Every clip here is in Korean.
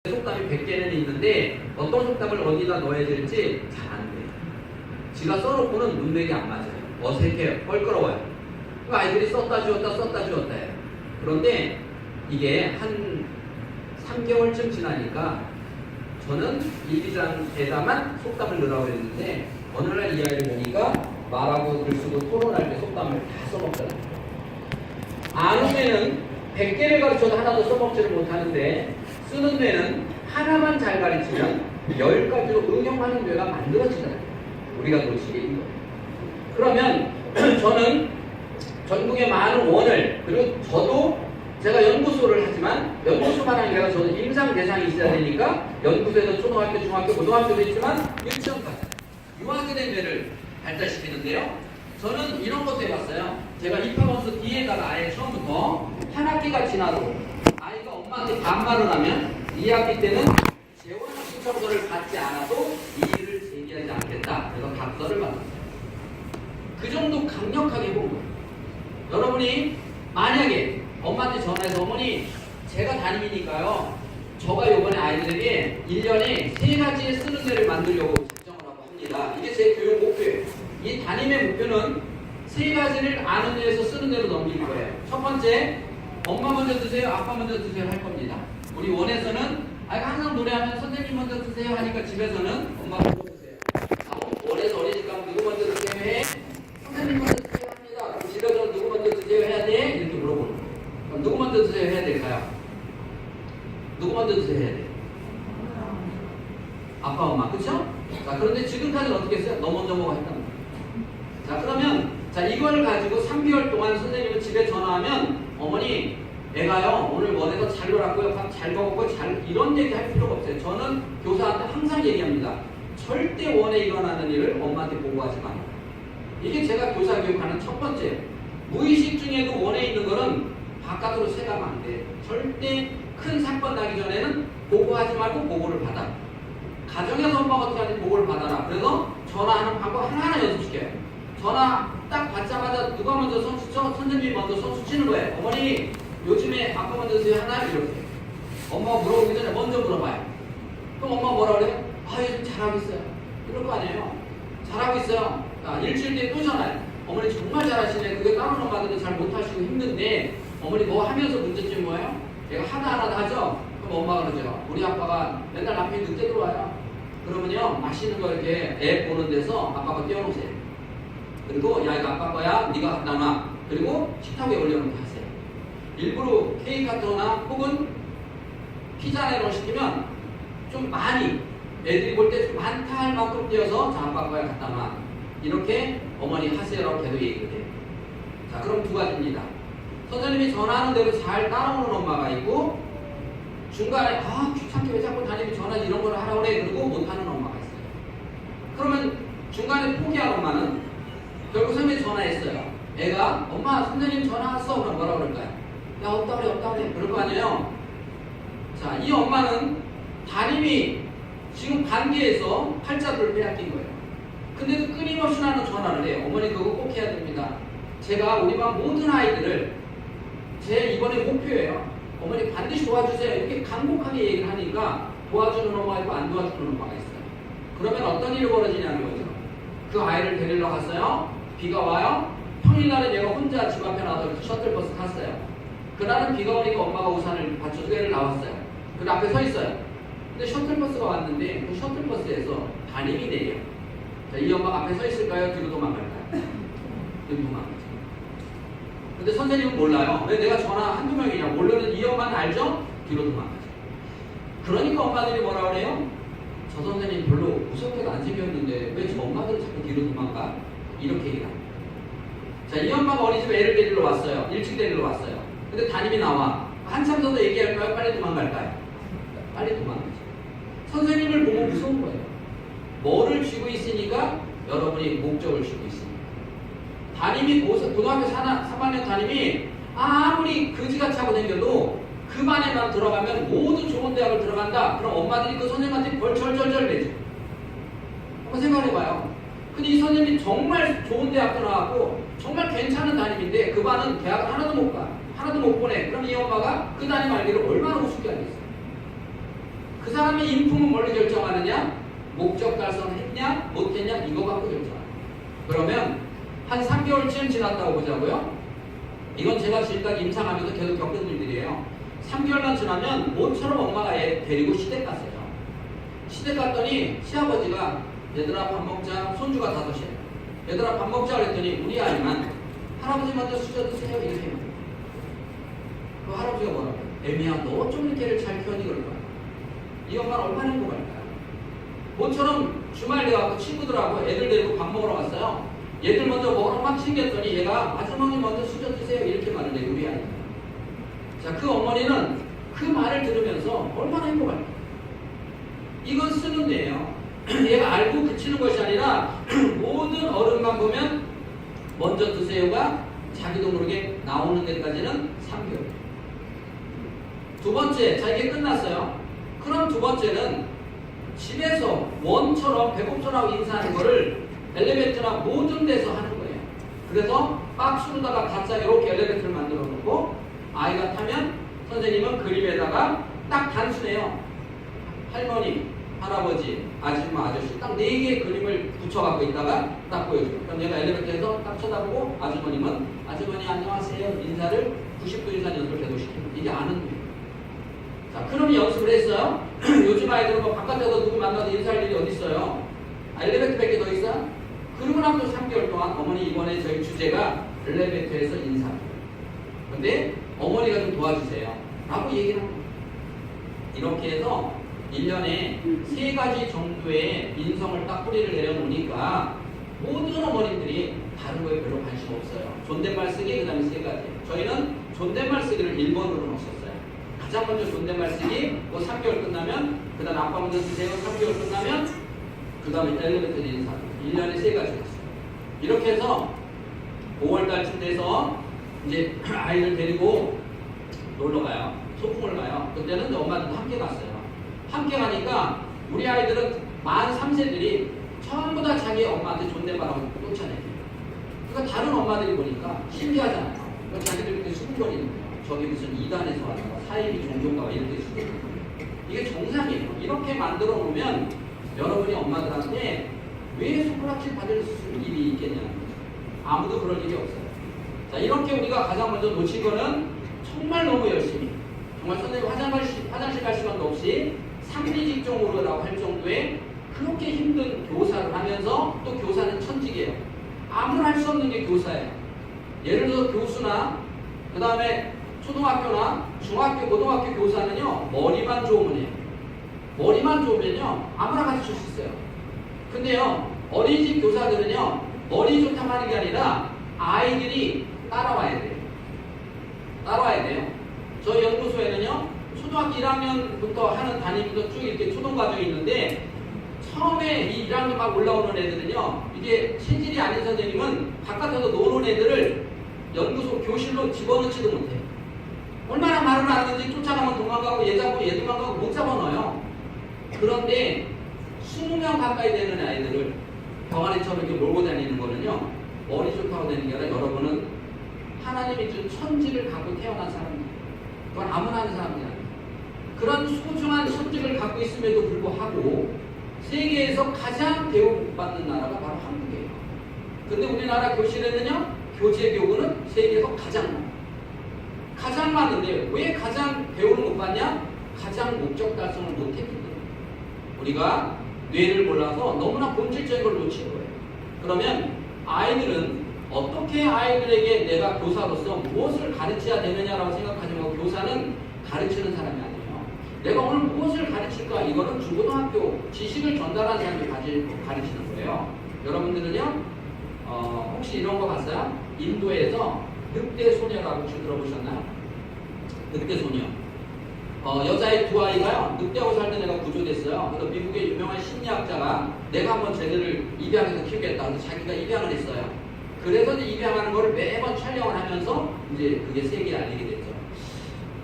속담이 100개는 있는데 어떤 속담을 어디다 넣어야 될지 잘 안 돼요. 지가 써놓고는 문맥이 안 맞아요. 어색해요. 껄끄러워요. 아이들이 썼다 지웠다 해요. 그런데 이게 한 3개월쯤 지나니까 저는 일기장에다만 속담을 넣으라고 했는데 어느 날 이 아이를 보니까 말하고 글쓰고 토론할 때 속담을 다 써먹더라고요. 안 오면은 100개를 가르쳐도 하나도 써먹지를 못하는데 쓰는 데는 하나만 잘 가르치면 10가지로 응용하는 뇌가 만들어지잖아요. 우리가 놓치게 있는 거예요. 그러면 저는 전국의 많은 원을, 그리고 저도 제가 연구소를 하지만 연구소만 하는 게 아니라 저는 임상 대상이 있어야 되니까 연구소에서 초등학교, 중학교, 고등학교도 있지만 유치원까지 유아하게 된 뇌를 발달시키는데요. 저는 이런 것도 해봤어요. 제가 입학원서 뒤에다가 아예 처음부터 한 학기가 지나도 아이가 엄마한테 반말을 하면 2학기 때는 재원 신청서를 받지 않아도 이의를 제기하지 않겠다. 그래서 각서를 받았어요. 그 정도 강력하게 본 거예요. 여러분이 만약에 엄마한테 전화해서 어머니 제가 담임이니까요. 저가 요번에 아이들에게 1년에 3가지의 쓰는 데를 만들려고 작정을 하고 합니다. 이게 제 교육 목표예요. 이 담임의 목표는 3가지를 아는 데에서 쓰는 데로 넘기는 거예요. 첫 번째, 엄마 먼저 드세요, 아빠 먼저 드세요 할 겁니다. 우리 원에서는 아이가 항상 노래하면 선생님 먼저 드세요 하니까 집에서는 엄마 먼저 드세요. 원에서 어린이집 가면 누구 먼저 드세요 해? 선생님 먼저 드세요 합니다. 그럼 집에서는 누구 먼저 드세요 해야 돼? 이렇게 물어보는 거예요. 그럼 누구 먼저 드세요 해야 될까요? 누구 먼저 드세요 해야 돼? 아빠, 엄마, 그쵸? 자, 그런데 지금까지는 어떻게 했어요? 너 먼저 먹어 했단 말이에요. 자, 그러면 자 이걸 가지고 3개월 동안 선생님은 집에 전화하면 어머니 애가요 오늘 원에서 잘 놀았고요, 밥 잘 먹었고 잘 이런 얘기 할 필요가 없어요. 저는 교사한테 항상 얘기합니다. 절대 원에 일어나는 일을 엄마한테 보고하지 마. 이게 제가 교사 교육하는 첫 번째. 무의식 중에도 원에 있는 거는 바깥으로 새가면 안 돼. 절대 큰 사건 나기 전에는 보고하지 말고 보고를 받아. 가정에서 엄마가 어떻게 하는지 보고를 받아라. 그래서 전화하는 방법 하나하나 연습시켜요. 전화 딱 받자마자 누가 먼저 선수 쳐? 선생님이 먼저 선수 치는 거예요. 어머니 요즘에 아빠 먼저 드세요 하나? 이렇게 엄마가 물어보기 전에 먼저 물어봐요. 그럼 엄마가 뭐라 그래요? 아 요즘 잘하고 있어요. 이럴 거 아니에요. 잘하고 있어요. 일주일 뒤에 또 전화해요. 어머니 정말 잘하시네. 그게 다른 엄마들은 잘 못하시고 힘든데 어머니 뭐 하면서 문제점이 뭐예요? 얘가 하나하나 하죠? 그럼 엄마가 그러죠. 우리 아빠가 맨날 남편이 늦게 들어와요. 그러면요 맛있는 거 이렇게 애 보는 데서 아빠가 띄워놓으세요. 그리고 야 이거 아빠 거야 네가 갖다 놔. 그리고 식탁 위에 올려놓게 하세요. 일부러 케이크 같거나 혹은 피자 내로 시키면 좀 많이 애들이 볼 때 좀 많다 할 만큼 띄어서 자 아빠 거야 갖다 놔. 이렇게 어머니 하세요라고 계속 얘기를 해요. 자 그럼 2가지입니다. 선생님이 전화하는 대로 잘 따라오는 엄마가 있고 중간에 귀찮게 왜 자꾸 다니면 전화 이런 걸 하라고 그래 그러고 못하는 엄마가 있어요. 그러면 중간에 포기한 엄마는 결국 선생님이 전화했어요. 애가 엄마 선생님 전화 왔어. 그럼 뭐라 그럴까요? 야 없다 그래 그럴 거 아니에요. 자 이 엄마는 담임이 지금 반기에서 팔자를 빼앗긴 거예요. 근데도 끊임없이 나는 전화를 해요. 어머니 그거 꼭 해야 됩니다. 제가 우리 반 모든 아이들을 제 이번에 목표예요. 어머니 반드시 도와주세요. 이렇게 간곡하게 얘기를 하니까 도와주는 엄마가 있고 안 도와주는 엄마가 있어요. 그러면 어떤 일이 벌어지냐는 거죠. 그 아이를 데리러 갔어요. 비가 와요. 평일날에 얘가 혼자 집 앞에 나와서 셔틀버스 탔어요. 그날은 비가 오니까 엄마가 우산을 받쳐주고 애를 나왔어요. 그 앞에 서 있어요. 근데 셔틀버스가 왔는데 그 셔틀버스에서 담임이 내려. 자, 이 엄마가 앞에 서 있을까요? 뒤로 도망갈까요? 뒤로 도망가죠. 근데 선생님은 몰라요. 왜 내가 전화 한두 명이냐. 모르는 이 엄마는 알죠? 뒤로 도망가죠. 그러니까 엄마들이 뭐라 그래요? 저 선생님 별로 무섭게도 안 생겼는데 왜 저 엄마들은 자꾸 뒤로 도망가? 이렇게 얘기합니다. 자, 이 엄마가 어린이집에 애를 데리러 왔어요. 일찍 데리러 왔어요. 근데 담임이 나와. 한참 더 얘기할까요? 빨리 도망갈까요? 빨리 도망가죠. 선생님을 보고 무서운 거예요. 뭐를 쥐고 있으니까 여러분이 목적을 쥐고 있습니다. 담임이 고등학교 3학년 담임이 아무리 그지같이 하고 다녀도 그 반에만 들어가면 모두 좋은 대학을 들어간다. 그럼 엄마들이 그 선생님한테 벌 절절절 내죠. 한번 생각해봐요. 근데 이 선생님이 정말 좋은 대학도 나왔고 정말 괜찮은 담임인데 그 반은 대학을 하나도 못 가. 하나도 못 보내. 그럼 이 엄마가 그 담임 알기를 얼마나 우습게 하겠어요. 그 사람의 인품은 뭘로 결정하느냐? 목적 달성했냐? 못했냐? 이거 갖고 결정하는. 그러면 한 3개월쯤 지났다고 보자고요. 이건 제가 지금까지 임상하면서 계속 겪은 일들이에요. 3개월만 지나면 모처럼 엄마가 애 데리고 시댁 갔어요. 시댁 갔더니 시아버지가 얘들아 밥 먹자. 손주가 5이에요. 얘들아 밥 먹자 그랬더니 우리 아이만 할아버지 먼저 수저 드세요 이렇게 해요. 그 할아버지가 뭐라고 해요? 애미야 너 어쩜 이렇게 애를 잘 키웠니 그럴 거야. 이 엄마는 얼마나 행복할까요? 모처럼 주말 돼갖고 친구들하고 애들 데리고 밥 먹으러 갔어요. 얘들 먼저 먹으러 막 챙겼더니 얘가 아주머니 먼저 수저 드세요 이렇게 말을 해요. 우리 아이가. 자, 그 어머니는 그 말을 들으면서 얼마나 행복할까요? 이건 쓰는 데예요. 얘가 알고 그치는 것이 아니라 모든 어른만 보면 먼저 드세요가 자기도 모르게 나오는 데까지는 3개월. 두 번째, 자 이게 끝났어요. 그럼 두 번째는 집에서 원처럼 배고프라고 인사하는 거를 엘리베이터나 모든 데서 하는 거예요. 그래서 박스로다가 각자 이렇게 엘리베이터를 만들어 놓고 아이가 타면 선생님은 그림에다가 딱 단순해요. 할머니, 할아버지, 아줌마, 아저씨 딱 4개의 그림을 붙여갖고 있다가 딱 보여줘요. 그럼 얘가 엘리베이터에서 딱 쳐다보고 아주머님은 아주머니 안녕하세요 인사를 90도 인사 연습을 계속 시키는 이게 아는 거예요. 자, 그럼 연습을 했어요. 요즘 아이들은 뭐 바깥에서 누구 만나서 인사할 일이 어디 있어요? 엘리베이터밖에 더 있어요? 그러고 나서 3개월 동안 어머니 이번에 저희 주제가 엘리베이터에서 인사. 근데 어머니가 좀 도와주세요. 라고 얘기를 합니다. 이렇게 해서 1년에 3가지 정도의 인성을 딱 뿌리를 내려놓으니까 모든 어머님들이 다른 거에 별로 관심 없어요. 존댓말 쓰기, 그 다음에 3가지. 저희는 존댓말 쓰기를 1번으로 넣었었어요. 가장 먼저 존댓말 쓰기, 뭐 3개월 끝나면, 그 다음에 아빠 먼저 쓰세요. 3개월 끝나면, 그 다음에 엘리베이터 인사. 1년에 3가지 했어요. 이렇게 해서 5월달쯤 돼서 이제 아이들 데리고 놀러 가요. 소풍을 가요. 그때는 엄마들도 함께 갔어요. 함께 가니까 우리 아이들은 만 3세들이 전부 다 자기 엄마한테 존댓말하고 쫓아내요. 그러니까 다른 엄마들이 보니까 신기하잖아요. 그러니까 자기들 이렇게 수근거리는 거예요. 저기 무슨 이단에서 왔나 사이비 종교가 이렇게 수근거리는 거예요. 이게 정상이에요. 이렇게 만들어 놓으면 여러분이 엄마들한테 왜 손가락질 받을 일이 있겠냐는 거죠. 아무도 그럴 일이 없어요. 자, 이렇게 우리가 가장 먼저 놓친 거는 정말 너무 열심히 정말 선생님 화장실 갈 시간도 없이 3리 직종으로라고 할 정도의 그렇게 힘든 교사를 하면서 또 교사는 천직이에요. 아무나 할 수 없는 게 교사예요. 예를 들어서 교수나 그 다음에 초등학교나 중학교, 고등학교 교사는요 머리만 좋으면 해요. 머리만 좋으면요 아무나 가르칠 수 있어요. 근데요 어린이집 교사들은요 머리 좋다고 하는 게 아니라 아이들이 따라와야 돼요. 따라와야 돼요. 저희 연구소에는요 초등학교 1학년부터 하는 담임부터 쭉 이렇게 초등과정이 있는데 처음에 이 1학년 막 올라오는 애들은요 이게 체질이 아닌 선생님은 바깥에서 노는 애들을 연구소 교실로 집어넣지도 못해요. 얼마나 말을 안 하는지 쫓아가면 도망가고 얘 잡고 얘 도망가고 못 잡아넣어요. 그런데 20명 가까이 되는 아이들을 병아리처럼 이렇게 몰고 다니는 거는요 머리 좋다고 되는 게 아니라 여러분은 하나님이 준 천직을 갖고 태어난 사람이에요. 그건 아무나 하는 사람이 아니에요. 그런 소중한 천직을 갖고 있음에도 불구하고 세계에서 가장 대우받는 나라가 바로 한국이에요. 근데 우리나라 교실에는요 교재 교구는 세계에서 가장 많은데 왜 가장 배우를 못 받냐? 가장 목적 달성을 못했기 때문에 우리가 뇌를 몰라서 너무나 본질적인 걸 놓친 거예요. 그러면 아이들은 어떻게 아이들에게 내가 교사로서 무엇을 가르쳐야 되느냐라고 생각하지만 교사는 가르치는 사람이 아니에요. 내가 오늘 무엇을 가르칠까? 이거는 중고등학교 지식을 전달하는 사람이 가르치는 거예요. 여러분들은요 혹시 이런 거 봤어요? 인도에서 늑대 소녀라고 혹시 들어보셨나요? 늑대 소녀. 여자의 2아이가요 늑대하고 살던 애가 구조됐어요. 그래서 미국의 유명한 심리학자가 내가 한번 쟤들을 입양해서 키우겠다 해서 자기가 입양을 했어요. 그래서 이제 입양하는 거를 매번 촬영을 하면서 이제 그게 세계에 알리게 됐죠.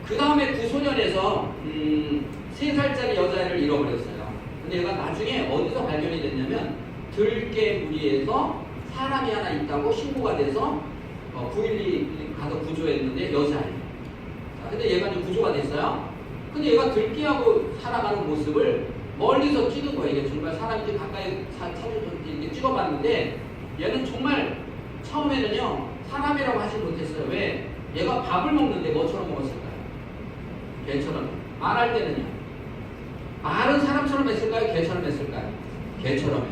그 다음에 구소년에서 3살짜리 여자애를 잃어버렸어요. 근데 얘가 나중에 어디서 발견이 됐냐면 들개무리에서 사람이 하나 있다고 신고가 돼서 911 가서 구조했는데 여자애예요. 근데 얘가 이제 구조가 됐어요. 근데 얘가 들기하고 살아가는 모습을 멀리서 찍은 거예요. 이게 정말 사람인지 가까이 이렇게 찍어봤는데 얘는 정말 처음에는요 사람이라고 하지 못했어요. 왜? 얘가 밥을 먹는데 뭐처럼 먹었을까요? 개처럼. 말할 때는요 말은 사람처럼 했을까요? 개처럼 했을까요? 개처럼요.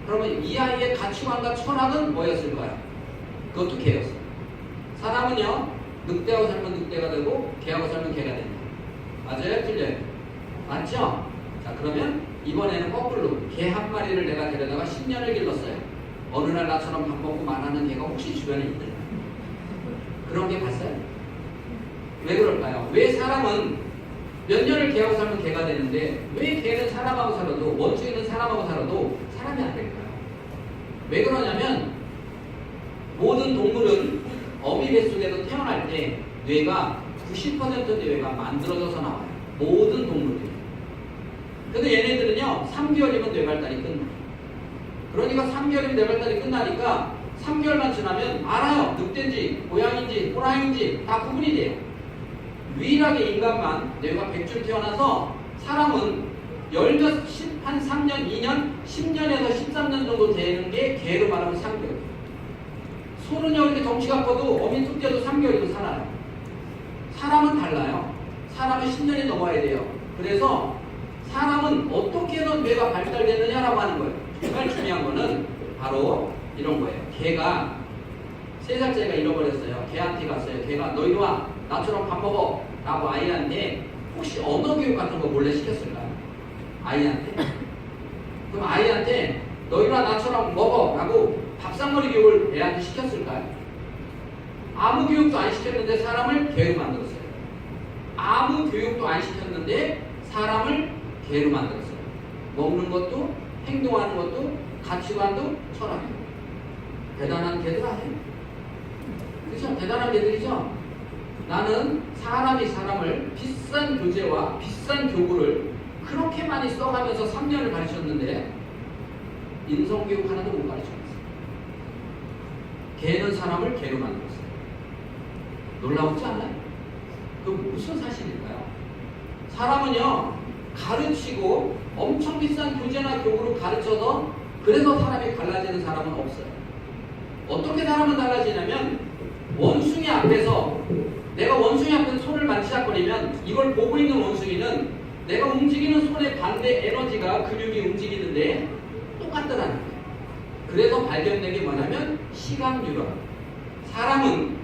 그러면 이 아이의 가치관과 철학은 뭐였을까요? 그것도 개였어요. 사람은요 늑대하고 살면 늑대가 되고 개하고 살면 개가 된다. 맞아요? 틀려요? 맞죠? 자 그러면 이번에는 거꾸로 개 한 마리를 내가 데려다가 10년을 길렀어요. 어느 날 나처럼 밥 먹고 말하는 개가 혹시 주변에 있을까? 그런 게 봤어요? 왜 그럴까요? 왜 사람은 몇 년을 개하고 살면 개가 되는데 왜 개는 사람하고 살아도 원숭이는 사람하고 살아도 사람이 안 될까요? 왜 그러냐면 모든 동물은 어미 뱃속에서 태어날 때 뇌가 90% 뇌가 만들어져서 나와요. 모든 동물들이. 근데 얘네들은요 3개월이면 뇌 발달이 끝나요. 그러니까 3개월이면 뇌 발달이 끝나니까 3개월만 지나면 알아요. 늑대인지 고양인지 호랑이인지 다 구분이 돼요. 유일하게 인간만 뇌가 100줄 태어나서 사람은 한 3년, 2년, 10년에서 13년 정도 되는 게 개로 말하면 3개월. 소는요 이렇게 덩치가 커도 어미 뚝대도 3개월이고 살아요. 사람은 달라요. 사람은 10년이 넘어야 돼요. 그래서 사람은 어떻게 해서 뇌가 발달되느냐라고 하는 거예요. 정말 중요한 거는 바로 이런 거예요. 개가 3살짜리가 잃어버렸어요. 개한테 갔어요. 개가 너 이리 와. 나처럼 밥 먹어. 라고 아이한테 혹시 언어 교육 같은 거 몰래 시켰을까요? 아이한테? 그럼 아이한테 너 이리 와 나처럼 먹어. 라고 밥상머리 교육을 애한테 시켰을까요? 아무 교육도 안 시켰는데 사람을 개로 만들었어요. 아무 교육도 안 시켰는데 사람을 개로 만들었어요. 먹는 것도 행동하는 것도 가치관도 철학이에요. 대단한 개들 아니에요? 그렇죠? 대단한 개들이죠? 나는 사람이 사람을 비싼 교재와 비싼 교구를 그렇게 많이 써가면서 3년을 가르쳤는데 인성교육 하나도 못 가르쳤어요. 개는 사람을 개로 만들었어요. 놀라우지 않나요? 그 무슨 사실일까요? 사람은요 가르치고 엄청 비싼 교재나 교구를 가르쳐서 그래서 사람이 달라지는 사람은 없어요. 어떻게 사람은 달라지냐면 원숭이 앞에서 내가 원숭이 앞에서 손을 만지작거리면 이걸 보고 있는 원숭이는 내가 움직이는 손의 반대 에너지가 근육이 움직이는데 똑같더라는 거예요. 그래서 발견된 게 뭐냐면 시각 뉴런. 사람은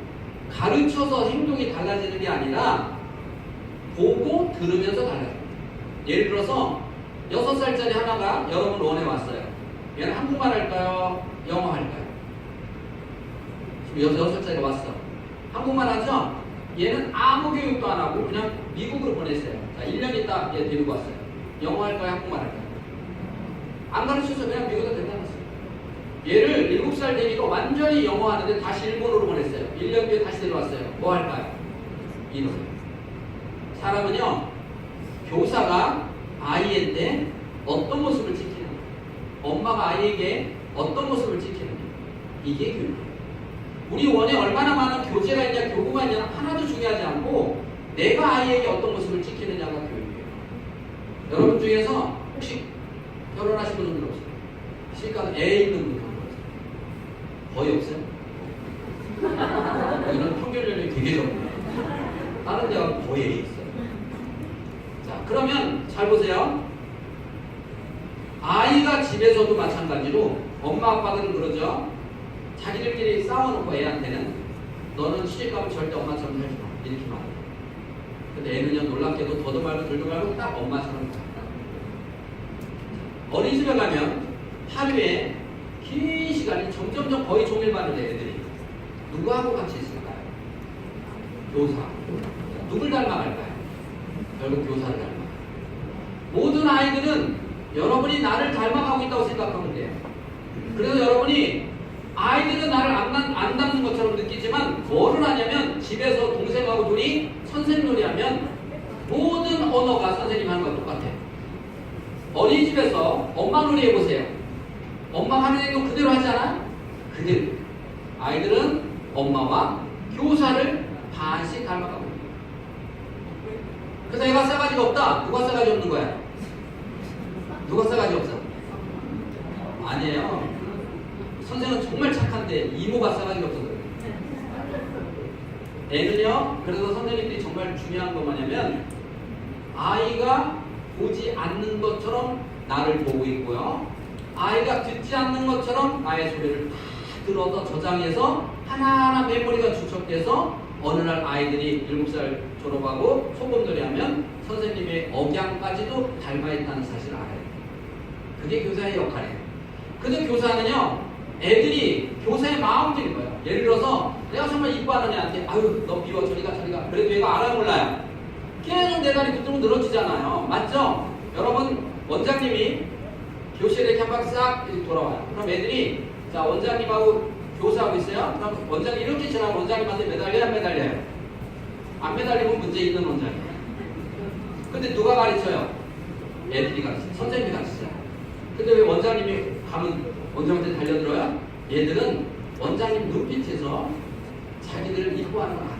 가르쳐서 행동이 달라지는 게 아니라 보고 들으면서 달라져요. 예를 들어서 6살짜리 하나가 여러분 원에 왔어요. 얘는 한국말 할까요? 영어 할까요? 지금 6살짜리가 왔어. 한국말 하죠? 얘는 아무 교육도 안 하고 그냥 미국으로 보냈어요. 자, 1년 있다 얘 데리고 왔어요. 영어 할까요? 한국말 할까요? 안 가르쳐서 그냥 미국에 데리고 왔어요. 얘를 7살 되니까 완전히 영어 하는데 다시 일본으로 보냈어요. 1년 뒤에 다시 데려왔어요. 뭐 할까요? 이놈. 사람은요, 교사가 아이한테 어떤 모습을 지키는 거예요. 엄마가 아이에게 어떤 모습을 지키는 거예요. 이게 교육이에요. 우리 원에 얼마나 많은 교재가 있냐, 교구가 있냐 하나도 중요하지 않고 내가 아이에게 어떤 모습을 지키느냐가 교육이에요. 여러분 중에서 혹시 결혼하신 분들 없어요? 실컷 애 있는 분들 거의 없어요? 여기는 평균 연령이 되게 적네요. 다른 데가 거의 애 있어요. 자, 그러면 잘 보세요. 아이가 집에서도 마찬가지로 엄마 아빠들은 그러죠. 자기들끼리 싸워놓고 애한테는 너는 시집가면 절대 엄마처럼 살지 마. 이렇게 말해요. 근데 애는요 놀랍게도 더도 말고 덜도 말고 딱 엄마처럼 살아요. 어린이집에 가면 하루에 긴 시간이 점점점 거의 종일반을 해 애들이. 누구하고 같이 있을까요? 교사. 누굴 닮아갈까요? 결국 교사를 닮아가요. 모든 아이들은 여러분이 나를 닮아가고 있다고 생각하면 돼요. 그래서 여러분이 아이들은 나를 안 닮는 것처럼 느끼지만 뭐를 하냐면 집에서 동생하고 둘이 선생놀이 하면 모든 언어가 선생님 하는 거 똑같아요. 어린이집에서 엄마 놀이 해보세요. 엄마 하는 행동 그대로 하잖아? 그대로. 아이들은 엄마와 교사를 반씩 닮아가고 있어요. 그래서 애가 싸가지가 없다. 누가 싸가지 없는 거야? 누가 싸가지 없어? 아니에요. 선생은 정말 착한데 이모가 싸가지가 없어서 그래요. 애는요, 그래서 선생님들이 정말 중요한 건 뭐냐면 아이가 보지 않는 것처럼 나를 보고 있고요. 아이가 듣지 않는 것처럼 나의 소리를 다 들어서 저장해서 하나하나 메모리가 축적돼서 어느 날 아이들이 7살 졸업하고 소금놀이 하면 선생님의 억양까지도 닮아있다는 사실을 알아요. 그게 교사의 역할이에요. 근데 교사는요, 애들이 교사의 마음들인 거예요. 예를 들어서 내가 정말 이뻐하는 애한테 아유 너 비워 저리가 그래도 얘가 알아요 몰라요? 계속 내 다리 붙들고 늘어지잖아요. 맞죠? 여러분 원장님이 교실에 이렇게 한 바퀴 싹 돌아와요. 그럼 애들이 자 원장님하고 교사하고 있어요. 그럼 원장님 이렇게 지나면 원장님한테 매달려요 안 매달려요? 안 매달리면 문제 있는 원장이에요. 근데 누가 가르쳐요? 애들이 가르쳐요. 선생님이 가르쳐요. 근데 왜 원장님이 가면 원장한테 달려들어요? 얘들은 원장님 눈빛에서 자기들을 이뻐하는 걸 알아요.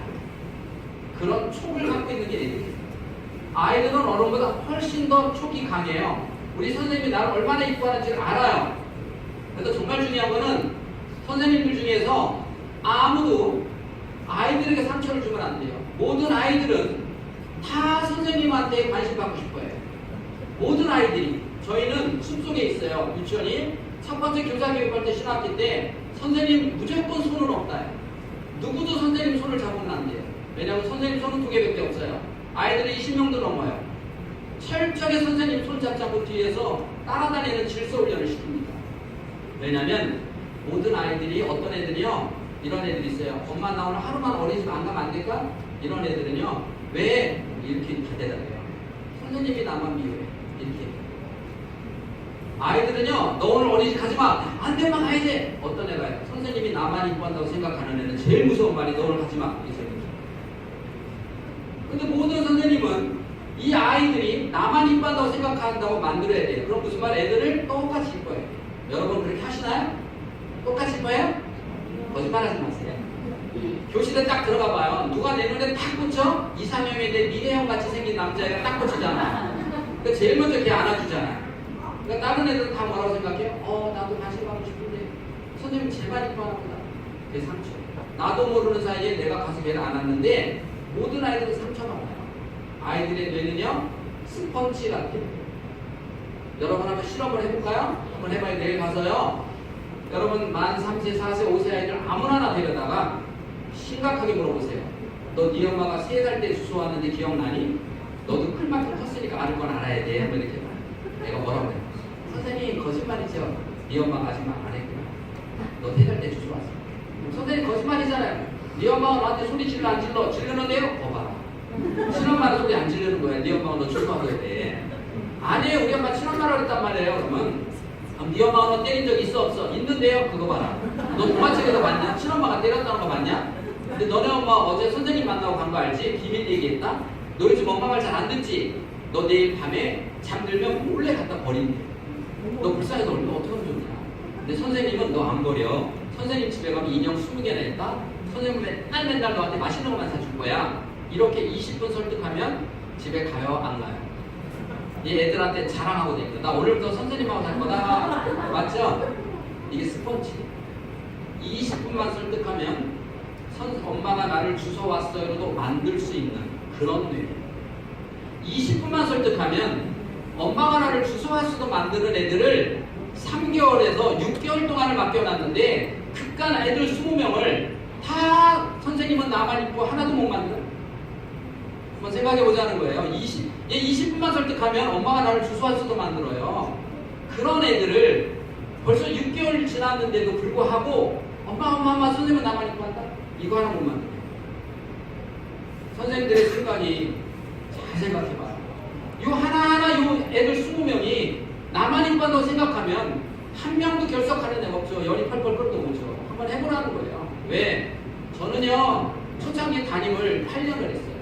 그런 촉을 갖고 있는 게 애들이에요. 아이들은 어른보다 훨씬 더 촉이 강해요. 우리 선생님이 나를 얼마나 이뻐하는지를 알아요. 그래서 정말 중요한 거는 선생님들 중에서 아무도 아이들에게 상처를 주면 안 돼요. 모든 아이들은 다 선생님한테 관심 받고 싶어요. 모든 아이들이. 저희는 숲속에 있어요. 유치원이. 첫 번째 교사 교육할 때 신학기 때 선생님 무조건 손은 없다요. 누구도 선생님 손을 잡으면 안 돼요. 왜냐하면 선생님 손은 2개밖에 없어요. 아이들이 20명도 넘어요. 철저하게 선생님 손 잡자고 뒤에서 따라다니는 질서 훈련을 시킵니다. 왜냐하면 모든 아이들이 어떤 애들이요, 이런 애들이 있어요. 엄마 나 오늘 하루만 어린이집 안 가면 안 될까? 이런 애들은요, 왜 이렇게 다 대답해요? 선생님이 나만 미워해. 이렇게. 아이들은요, 너 오늘 어린이집 가지 마. 안 되면 가야지. 어떤 애가요? 선생님이 나만 이뻐한다고 생각하는 애는 제일 무서운 말이 너 오늘 가지 마. 이 소리죠. 근데 모든 선생님은 이 아이들이 나만 이뻐한다고 생각한다고 만들어야 돼요. 그럼 무슨 말? 애들을 똑같이 이뻐해요. 여러분 그렇게 하시나요? 똑같이 이뻐해요? 거짓말하지 마세요. 교실에 딱 들어가 봐요. 누가 내 눈에 딱 꽂혀? 이상형에 대해 미래형 같이 생긴 남자애가 딱 꽂히잖아. 그러니까 제일 먼저 걔 안아주잖아요. 그러니까 다른 애들은 다 뭐라고 생각해요? 나도 관심 받고 싶은데 선생님 제발 이뻐하나 보다. 그게 상처. 나도 모르는 사이에 내가 가서 걔를 안았는데 모든 아이들은 상처받아요. 아이들의 뇌는요 스펀지 같아요. 여러분 한번 실험을 해볼까요? 한번 해봐요. 내일 가서요. 여러분 만 3세, 4세, 5세 아이들 아무나 데려다가 심각하게 물어보세요. 너 네 엄마가 3살 때 주소 왔는데 기억나니? 너도 클만큼 컸으니까 아는 건 알아야 돼. 한번 이렇게 봐요. 내가 뭐라고 해요? 선생님 거짓말이죠. 네 엄마가 아직 말 안 했구나. 너 3살 때 주소 왔어. 선생님 거짓말이잖아요. 네 엄마가 너한테 소리 질러 안 질러? 질르는데요? 봐봐. 친엄마는 소리 안 지르는 거야. 네 엄마가 너 주소 왔을 때. 아니에요. 우리 엄마 친엄마라고 했단 말이에요. 그러면 네 엄마가 너 때린 적 있어 없어? 있는데요? 그거 봐라. 너 동화책에서 봤냐? 친엄마가 때렸다는 거 봤냐? 근데 너네 엄마 어제 선생님 만나고 간 거 알지? 비밀 얘기했다? 너 요즘 엄마 말 잘 안 듣지? 너 내일 밤에 잠들면 몰래 갖다 버린대. 너 불쌍해서 얼마나 어떻게 하면 좋냐? 근데 선생님은 너 안 버려. 선생님 집에 가면 인형 20개나 했다? 선생님 맨날 너한테 맛있는 것만 사줄 거야. 이렇게 20분 설득하면 집에 가요? 안 가요? 이 애들한테 자랑하고 다니고 나 오늘부터 선생님하고 살 거다. 맞죠? 이게 스펀지. 20분만 설득하면 엄마가 나를 주워 왔어요로도 만들 수 있는 그런 뇌. 20분만 설득하면 엄마가 나를 주워 왔어도 만드는 애들을 3개월에서 6개월 동안을 맡겨놨는데 그깟 애들 20명을 다 선생님은 나만 있고 하나도 못 만들어. 한번 생각해 보자는 거예요. 20분만 설득하면 엄마가 나를 주소할 수도 만들어요. 그런 애들을 벌써 6개월 지났는데도 불구하고 엄마 선생님은 나만 입고 한다? 이거 하나 못 만들어요. 선생님들의 생각이 잘 생각해봐요. 요 하나하나 요 애들 20명이 나만 입고 한다고 생각하면 한 명도 결석하는 애가 없죠. 열이 펄펄 끓도 오죠. 한번 해보라는 거예요. 왜? 저는요 초창기 담임을 8년을 했어요.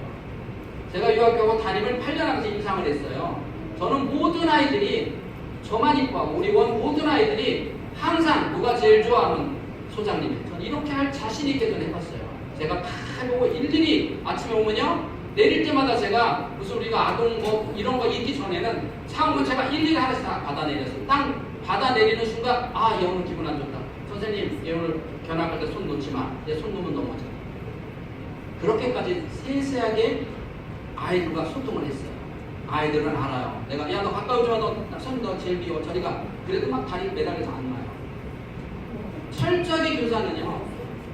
제가 유학교하고 담임을 8년 하면서 임상을 했어요. 저는 모든 아이들이 저만 이뻐하고 우리 원 모든 아이들이 항상 누가 제일 좋아하는 소장님이 저는 이렇게 할 자신 있게 전 해봤어요. 제가 다 해보고 일일이 아침에 오면요 내릴 때마다 제가 무슨 우리가 아동 뭐 이런 거 있기 전에는 차오면 제가 일일이 하나씩 다 받아내렸어요. 딱 받아내리는 순간 아, 얘 오늘 기분 안 좋다. 선생님, 얘 오늘 견학할 때 손 놓지 마. 얘 손 놓으면 넘어져. 그렇게까지 세세하게 아이들과 소통을 했어요. 아이들은 알아요. 내가 야, 너 가까우지 마. 너 제일 미워. 저리가. 그래도 막 다리 매달려서 안 놔요. 철저하게 교사는요.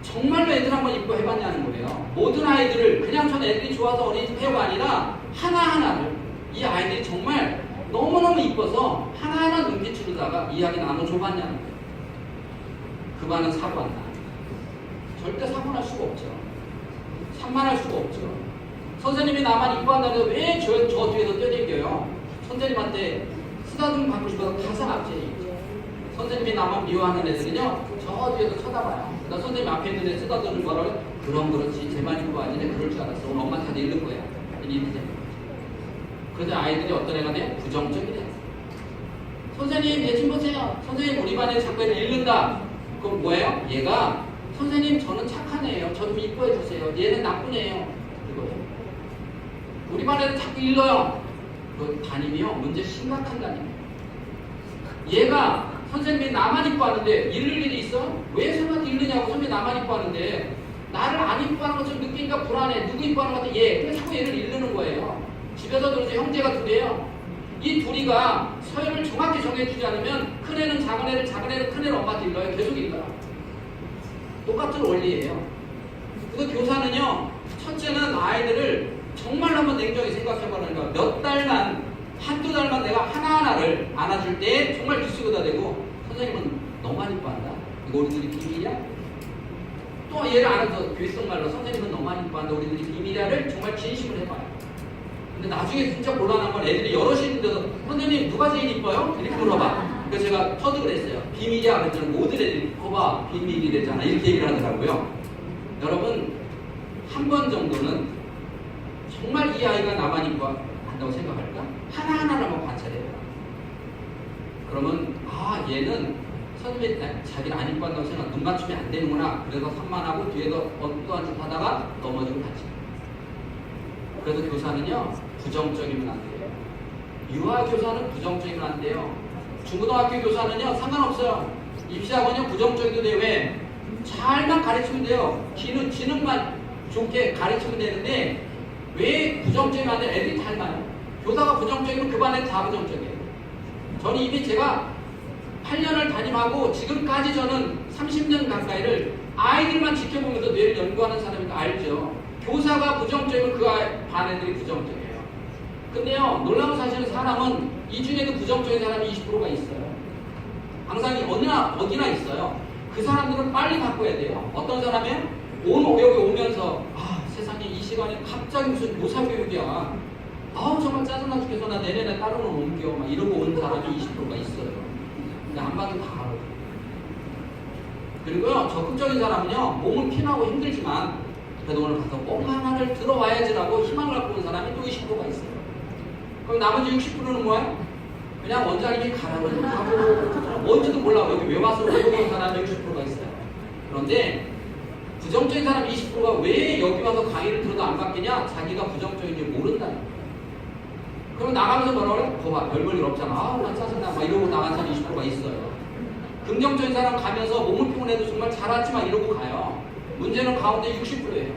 정말로 애들 한번 입고 해봤냐는 거예요. 모든 아이들을 그냥 전 애들이 좋아서 어린이집 해가 아니라 하나하나를 이 아이들이 정말 너무너무 이뻐서 하나하나 눈빛으로다가 이야기 나눠줘봤냐는 거예요. 그 반은 사고 안 나. 절대 사고 날 수가 없죠. 산만할 수가 없죠. 선생님이 나만 이뻐한다고 왜 저 뒤에서 뛰어댕겨요? 선생님한테 쓰다듬 받고 싶어서 가사 앞에 선생님이 나만 미워하는 애들은요 저 뒤에서 쳐다봐요. 나 선생님 앞에 있는 애 쓰다듬는 거를 그럼 그렇지 쟤만 이거 아니네 그럴 줄 알았어. 오늘 엄마한테 읽을 거야. 이렇게 돼. 그래서 아이들이 어떤 애가 돼? 부정적이 돼. 선생님 얘 좀 보세요. 선생님 우리 반에 자꾸 애를 읽는다. 그럼 뭐예요? 얘가 선생님 저는 착한 애예요. 저 좀 이뻐해 주세요. 얘는 나쁜 애예요. 이거예요. 우리 반에는 자꾸 읽어요. 그 담임이요 문제 심각한 담임. 얘가 선생님이 나만 이뻐하는데 읽을 일이 있어? 왜 선생님한테 읽느냐고. 선생님이 나만 이뻐하는데 나를 안 이뻐하는 것처럼 느끼니까 불안해. 누구 이뻐하는 것 같아? 얘. 근데 자꾸 얘를 읽는 거예요. 집에서도 이제 형제가 둘이에요. 이 둘이가 서열을 정확히 정해주지 않으면 큰 애는 작은 애를, 작은 애는 큰 애를 엄마한테 읽어요. 계속 읽어요. 똑같은 원리예요. 그래서 교사는요, 첫째는 아이들을 정말 한번 냉정히 생각해보라는 거야. 몇 달만, 한두 달만 내가 하나하나를 안아줄 때 정말 기수가 되고, 선생님은 너만 이뻐한다. 이거 우리들이 비밀이야? 또 얘를 알아서 교육성 말로 선생님은 너만 이뻐한다. 우리들이 비밀이야를 정말 진심을 해봐요. 근데 나중에 진짜 곤란한 건 애들이 여럿이 있는데도 선생님 누가 제일 이뻐요? 이렇게 물어봐. 그래서 제가 터득을 했어요. 비밀이야 그랬더니 모든 애들이 거봐 비밀이래잖아 이렇게 얘기를 하더라고요. 여러분 한 번 정도는 정말 이 아이가 나만 이뻐한다고 생각할까? 하나하나를 한번 관찰해요. 그러면 아 얘는 선생님이 자기를 안 이뻐한다고 생각 눈 맞춤이 안 되는구나. 그래서 산만하고 뒤에도 어떠한 짓 하다가 넘어지고 다치. 그래서 교사는요 부정적이면 안 돼요. 유아교사는 부정적이면 안 돼요. 중고등학교 교사는요 상관없어요. 입시학원요 부정적이도 돼요. 왜? 잘만 가르치면 돼요. 지능만 좋게 가르치면 되는데 왜 부정적이면 안 돼요? 애들이 닮아요. 교사가 부정적이면 그 반에 다 부정적이에요. 저는 이미 제가 8년을 담임하고 지금까지 저는 30년 가까이를 아이들만 지켜보면서 뇌를 연구하는 사람이니까 알죠. 교사가 부정적이면 그 반 애들이 부정적이에요. 근데요 놀라운 사실은 사람은 이 중에도 부정적인 사람이 20%가 있어요. 항상 어디나 있어요. 그 사람들은 빨리 바꿔야 돼요. 어떤 사람이에요? 여기 오면서 아 세상에 이 시간에 갑자기 무슨 모사교육이야. 아우 정말 짜증나 죽겠어. 나 내년에 따로는 옮겨. 막 이러고 온 사람이 20%가 있어요. 근데 안 봐도 다 알아요. 그리고요 적극적인 사람은요 몸은 피나고 힘들지만 그래도 오늘 가서 꼭 하나를 들어와야지라고 희망을 갖고 온 사람이 또 20%가 있어요. 그럼 나머지 60%는 뭐예요? 그냥 원장님이 가라고 하고 뭔지도 몰라. 여기 왜 와서 외우는 사람이 60%가 있어요. 그런데 부정적인 사람 20%가 왜 여기 와서 강의를 들어도 안 바뀌냐? 자기가 부정적인지 모른다는 거예요. 그럼 나가면서 뭐라 그래? 거봐 별 볼 일 없잖아. 아우 난 짜증나. 막 이러고 나간 사람이 20%가 있어요. 긍정적인 사람 가면서 몸을 피곤해도 정말 잘하지만 이러고 가요. 문제는 가운데 60%예요.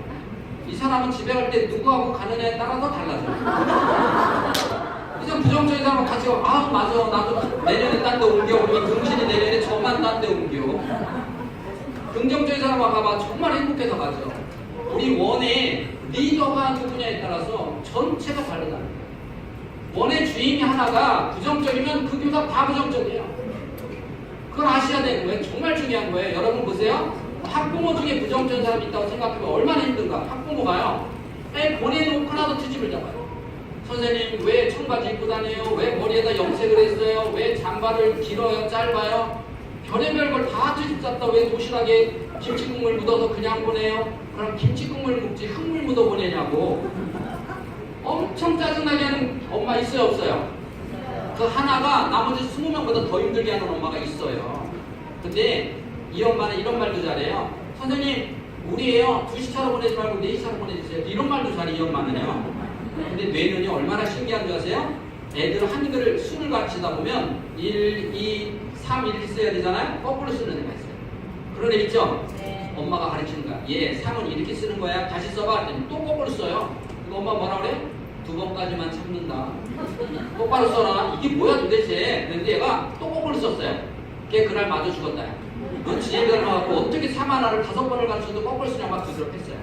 이 사람은 집에 갈 때 누구하고 가느냐에 따라서 달라져요. 그래서 부정적인 사람은 같이 가고 아 맞아 나도 내년에 딴 데 옮겨. 우리 등신이 내년에 저만 딴 데 옮겨. 긍정적인 사람과 가봐 정말 행복해서 가죠. 우리 원의 리더가 누구냐에 따라서 전체가 다르다는 거예요. 원의 주인이 하나가 부정적이면 그 교사 다 부정적이에요. 그걸 아셔야 되는 거예요. 정말 중요한 거예요. 여러분 보세요. 학부모 중에 부정적인 사람이 있다고 생각해보면 얼마나 힘든가. 학부모가요 애 보내놓고 하나도 트집을 잡아요. 선생님 왜 청바지 입고 다녀요? 왜 머리에다 염색을 했어요? 왜 장발을 길어요? 짧아요? 별의별 걸 다 트집 잡다 왜 도시락에 김치국물 묻어서 그냥 보내요? 그럼 김치국물 묻지 흙물 묻어 보내냐고. 엄청 짜증나게 하는 엄마 있어요 없어요? 그 하나가 나머지 20명보다 더 힘들게 하는 엄마가 있어요. 근데 이 엄마는 이런 말도 잘해요. 선생님 우리예요 2시 차로 보내지 말고 4시 차로 보내주세요. 이런 말도 잘해 이 엄마는요. 근데 뇌는요 얼마나 신기한 줄 아세요? 애들 한글을 수를 가르치다 보면 1, 2, 3 이렇게 써야 되잖아요. 거꾸로 쓰는 애가 있어요. 그런 애 있죠? 네. 엄마가 가르치는 거야. 얘 3은 이렇게 쓰는 거야. 다시 써봐. 그랬더니 또 거꾸로 써요. 그럼 엄마 뭐라 그래? 2번까지만 참는다. 똑바로 써라. 이게 뭐야 도대체? 그런데 얘가 또 거꾸로 썼어요. 걔 그날 맞아 죽었다. 넌 지혜가 나와갖고 어떻게 3 하나를 5번을 가르쳐도 거꾸로 쓰냐고 막 두드럽했어요.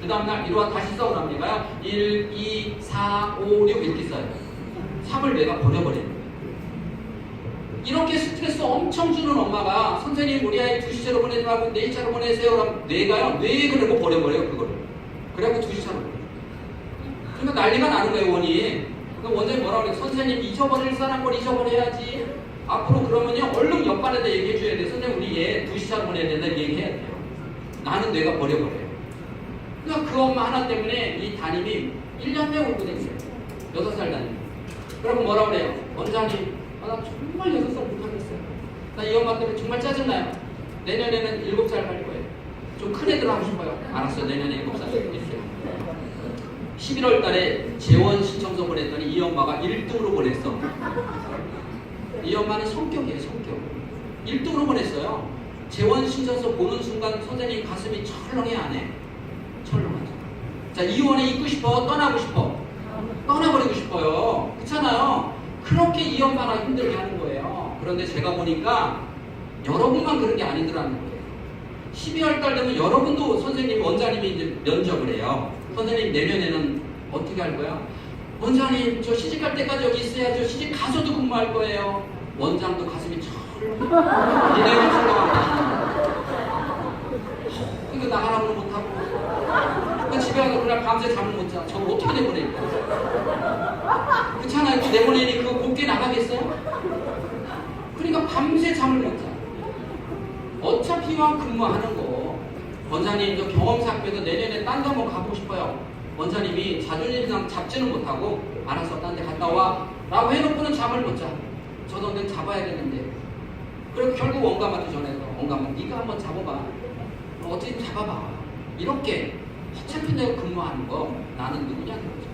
그 다음날 이리와 다시 써오라면 얘가요 1, 2, 4, 5, 6 이렇게 써요. 3을 내가 버려버리는 거예요. 이렇게 스트레스 엄청 주는 엄마가 선생님 우리 아이 2시차로 보내지 말고 4시차로 보내세요. 그럼 뇌가요 뇌 그러고 버려버려요 그거를. 그래갖고 2시차로 보내요. 그러니까 난리가 나는 거예요 원이. 그럼 원장님 뭐라고 그래요? 선생님 잊어버릴 사람 걸 잊어버려야지. 앞으로 그러면요 얼른 옆반에다 얘기해줘야 돼. 선생님 우리 얘 2시차로 보내야 된다 얘기해야 돼요. 나는 뇌가 버려버려요. 그러니까 그 엄마 하나 때문에 이 담임이 1년 내에 울고 다녔어요. 6살 담임. 그러면 뭐라 그래요? 원장님, 나 정말 6살 못하겠어요. 나 이 엄마 때문에 정말 짜증나요. 내년에는 7살 갈 거예요. 좀 큰 애들 하고 싶어요. 알았어, 내년에 7살 있어요. 11월 달에 재원 신청서 보냈더니 이 엄마가 1등으로 보냈어. 이 엄마는 성격이에요, 성격. 1등으로 보냈어요. 재원 신청서 보는 순간 선생님 가슴이 철렁해 안 해? 철렁하죠. 자, 이원에 있고 싶어? 떠나고 싶어? 떠나버리고 싶어요. 그렇잖아요. 그렇게 이 엄마가 힘들게 하는 거예요. 그런데 제가 보니까 여러분만 그런 게 아니더라는 거예요. 12월 달 되면 여러분도 선생님, 원장님이 이제 면접을 해요. 선생님 내년에는 어떻게 할 거야? 원장님 저 시집갈 때까지 여기 있어야죠. 시집 가서도 근무할 거예요. 원장도 가슴이 철렁해. 니네가 철렁합니다. 이거 나가라고는 못하고 그 집에 가서 그날 밤새 잠을 못 자. 저거 어떻게 내보낼까? 그렇잖아요. 그 내보내니 그거 곱게 나가겠어요? 그러니까 밤새 잠을 못 자. 어차피 와 근무하는 거. 원장님 저 경험사학교에서 내년에 딴 데 한번 가보고 싶어요. 원장님이 자존심상 잡지는 못하고 알아서 딴 데 갔다 와 라고 해놓고는 잠을 못 자. 저도 근데 잡아야 되는데. 그리고 결국 원감한테 전해서 원감은 네가 한번 잡아봐. 어떻게 잡아봐. 이렇게 어차피 내가 근무하는 거 나는 누구냐는 거죠.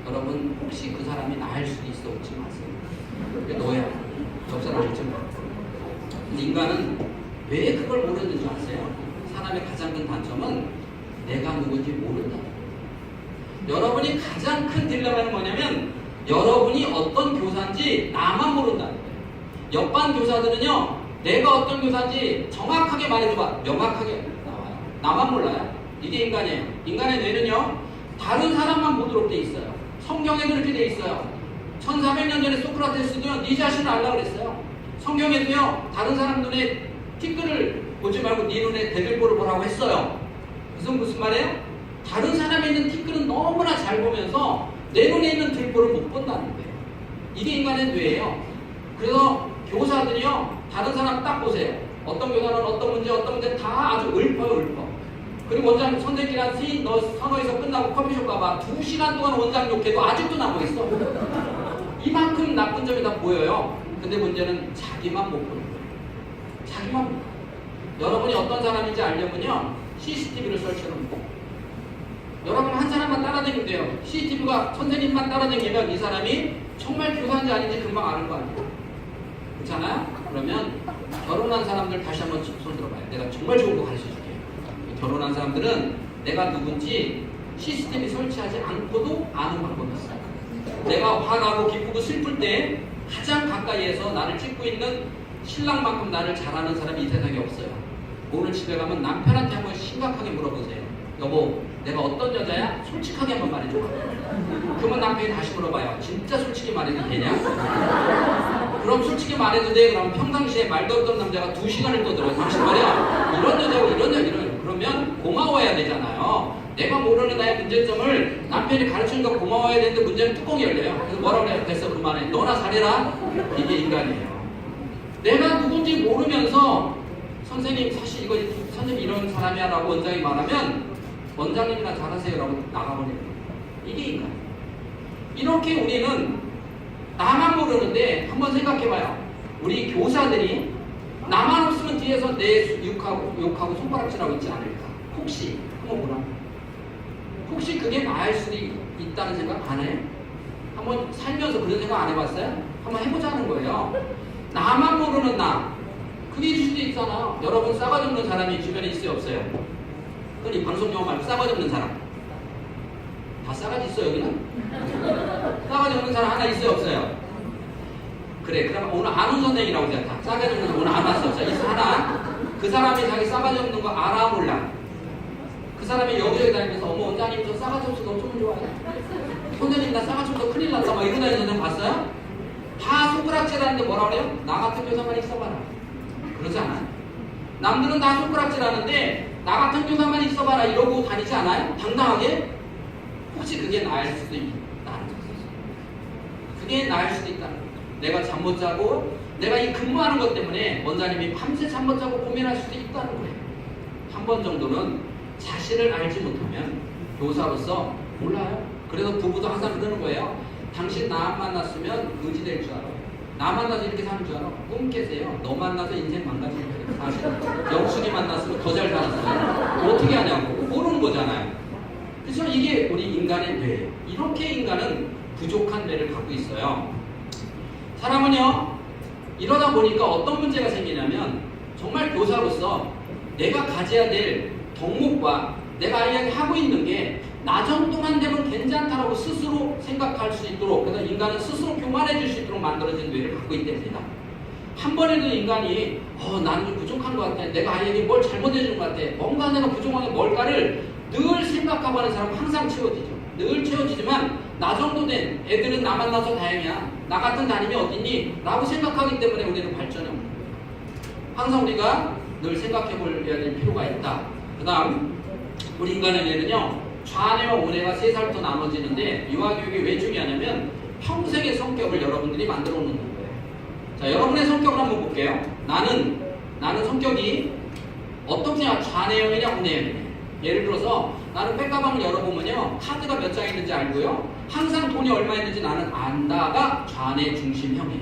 여러분 혹시 그 사람이 나일 수도 있어 웃지 마세요. 너야. 옆 사람 웃지 마. 근데 인간은 왜 그걸 모르는 줄 아세요? 사람의 가장 큰 단점은 내가 누군지 모른다. 여러분이 가장 큰 딜레마는 뭐냐면 여러분이 어떤 교사인지 나만 모른다는 거예요. 옆반 교사들은요 내가 어떤 교사인지 정확하게 말해줘봐. 명확하게 나와요. 나만 몰라요. 이게 인간이에요. 인간의 뇌는요 다른 사람만 보도록 돼 있어요. 성경에 그렇게 돼 있어요. 1400년 전에 소크라테스도요 네 자신을 알라고 그랬어요. 성경에도요 다른 사람 눈에 티끌을 보지 말고 네 눈에 대들보를 보라고 했어요. 그래서 무슨 말이에요? 다른 사람에 있는 티끌은 너무나 잘 보면서 내 눈에 있는 들보를 못 본다는 거예요. 이게 인간의 뇌예요. 그래서 교사들이요 다른 사람 딱 보세요. 어떤 교사는 어떤 문제 다 아주 읊어요 읊어. 그리고 원장 선생님이랑 스님 너 선호에서 끝나고 커피숍 가봐. 2시간 동안 원장 욕해도 아직도 남고 있어. 이만큼 나쁜 점이 다 보여요. 근데 문제는 자기만 못 보는 거예요. 자기만 못 보는 거예요. 여러분이 어떤 사람인지 알려면요 CCTV를 설치하는 거예요. 여러분 한 사람만 따라다니면 돼요. CCTV가 선생님만 따라다니면 이 사람이 정말 교사인지 아닌지 금방 아는 거 아니에요. 그렇잖아요? 그러면 결혼한 사람들 다시 한번 손 들어봐요. 내가 정말 좋은 거 가르쳐줄게요. 결혼한 사람들은 내가 누군지 CCTV 설치하지 않고도 아는 방법이 있어요. 내가 화나고 기쁘고 슬플 때 가장 가까이에서 나를 찍고 있는 신랑만큼 나를 잘 아는 사람이 이 세상에 없어요. 오늘 집에 가면 남편한테 한번 심각하게 물어보세요. 여보, 내가 어떤 여자야? 솔직하게 한번 말해줘봐. 그러면 남편이 다시 물어봐요. 진짜 솔직히 말해도 되냐? 그럼 솔직히 말해도 돼. 그럼 평상시에 말도 없던 남자가 2시간을 떠들어요. 당신 말이야. 이런 여자고 이런 여자 그러면 고마워야 되잖아요. 내가 모르는 나의 문제점을 남편이 가르치는 거 고마워야 되는데 문제는 뚜껑이 열려요. 그래서 뭐라고 그래요? 됐어 그만해. 너나 잘해라. 이게 인간이에요. 내가 누군지 모르면서 선생님 사실 이거 선생님 이런 사람이야 라고 원장이 말하면 원장님이나 잘하세요 라고 나가버리는 거예요. 이게 인간이에요. 이렇게 우리는 나만 모르는데 한번 생각해봐요. 우리 교사들이 나만 없으면 뒤에서 내 욕하고 손가락질하고 있지 않을까? 혹시 한번 보라. 혹시 그게 나을 수도 있다는 생각 안 해요? 한번 살면서 그런 생각 안 해봤어요? 한번 해보자는 거예요. 나만 모르는 나. 그게 있을 수도 있잖아. 여러분 싸가지 없는 사람이 주변에 있어요 없어요? 흔히 방송 용어 말고 싸가지 없는 사람. 다 싸가지 있어요 여기는? 싸가지 없는 사람 하나 있어요 없어요? 그래 그럼 오늘 안훈 선생이라고 생각해. 싸가지 없는 사람 오늘 안 왔어. 자 있어 하나. 그 사람이 자기 싸가지 없는 거 알아 몰라? 그 사람이 여기저기 다니면서 어머 원장님 저 싸가지 없어서 너무 좋아요. 선생님 나 싸가지 없어서 큰일 났다 막 이런 다니는 선생님 봤어요? 다 손가락질하는데 뭐라 그래요? 나 같은 교사만 있어봐라. 그러지 않아요? 남들은 다 손가락질하는데 나 같은 교사만 있어봐라 이러고 다니지 않아요? 당당하게? 혹시 그게 나을 수도 있다는 거죠. 그게 나을 수도 있다는 거죠. 내가 잠 못 자고 내가 이 근무하는 것 때문에 원장님이 밤새 잠 못 자고 고민할 수도 있다는 거예요. 한 번 정도는 자신을 알지 못하면 교사로서 몰라요. 그래서 부부도 항상 그러는 거예요. 당신 나 만났으면 의지 될 줄 알아. 나 만나서 이렇게 사는 줄 알아. 꿈 깨세요. 너 만나서 인생 망가지는 거예요. 사실 영숙이 만났으면 더 잘 살았어요. 어떻게 하냐고 모르는 거잖아요. 그래서 이게 우리 인간의 뇌예요. 이렇게 인간은 부족한 뇌를 갖고 있어요. 사람은요 이러다 보니까 어떤 문제가 생기냐면 정말 교사로서 내가 가져야 될 덕목과 내가 이야기하고 있는 게 나 정도만 되면 괜찮다라고 스스로 생각할 수 있도록, 그래서 인간은 스스로 교만해질 수 있도록 만들어진 뇌를 갖고 있답니다. 한 번에도 인간이 나는 좀 부족한 것 같아, 내가 아이에게 뭘 잘못해준 것 같아, 뭔가 내가 부족한 게 뭘까를 늘 생각하고 하는 사람은 항상 채워지죠. 늘 채워지지만 나 정도 된 애들은 나 만나서 다행이야, 나 같은 담임이 어딨니? 라고 생각하기 때문에 우리는 발전이 없는 거예요. 항상 우리가 늘 생각해 볼 필요가 있다. 그 다음 우리 인간의 뇌는요 좌뇌와 우뇌가 3살부터 나눠지는데 유아교육이 왜 중요하냐면 평생의 성격을 여러분들이 만들어 놓는 거예요. 자, 여러분의 성격을 한번 볼게요. 나는 성격이 어떻게 좌뇌형이냐 우뇌형이냐. 예를 들어서 나는 백가방을 열어보면요 카드가 몇 장 있는지 알고요 항상 돈이 얼마 있는지 나는 안다가 좌뇌 중심형이에요.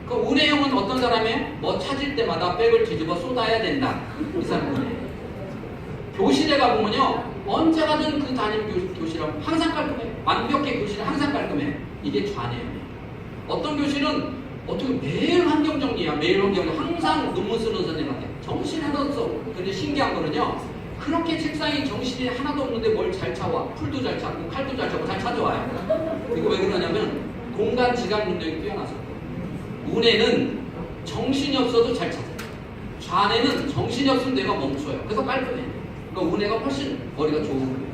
그 우뇌형은 어떤 사람이에요? 뭐 찾을 때마다 백을 뒤집어 쏟아야 된다. 이 사람 우뇌. 교실에 가보면요 언제 가든 그 담임 교실하고 항상 깔끔해요. 완벽히 교실은 항상 깔끔해요. 이게 좌뇌형이에요. 어떤 교실은 어떻게 매일 환경 정리야. 매일 환경 정리. 항상 논문 쓰는 선생님한테 정신 하나도 없어. 근데 신기한 거는요 그렇게 책상에 정신이 하나도 없는데 뭘 잘 찾아와. 풀도 잘 찾고 칼도 잘 찾고 잘 찾아와요. 이거 왜 그러냐면 공간 지각 능력이 뛰어나서. 우뇌는 정신이 없어도 잘 찾아요. 좌뇌는 정신이 없으면 내가 멈춰요. 그래서 깔끔해. 그러니까 우뇌가 훨씬 머리가 좋은 거예요.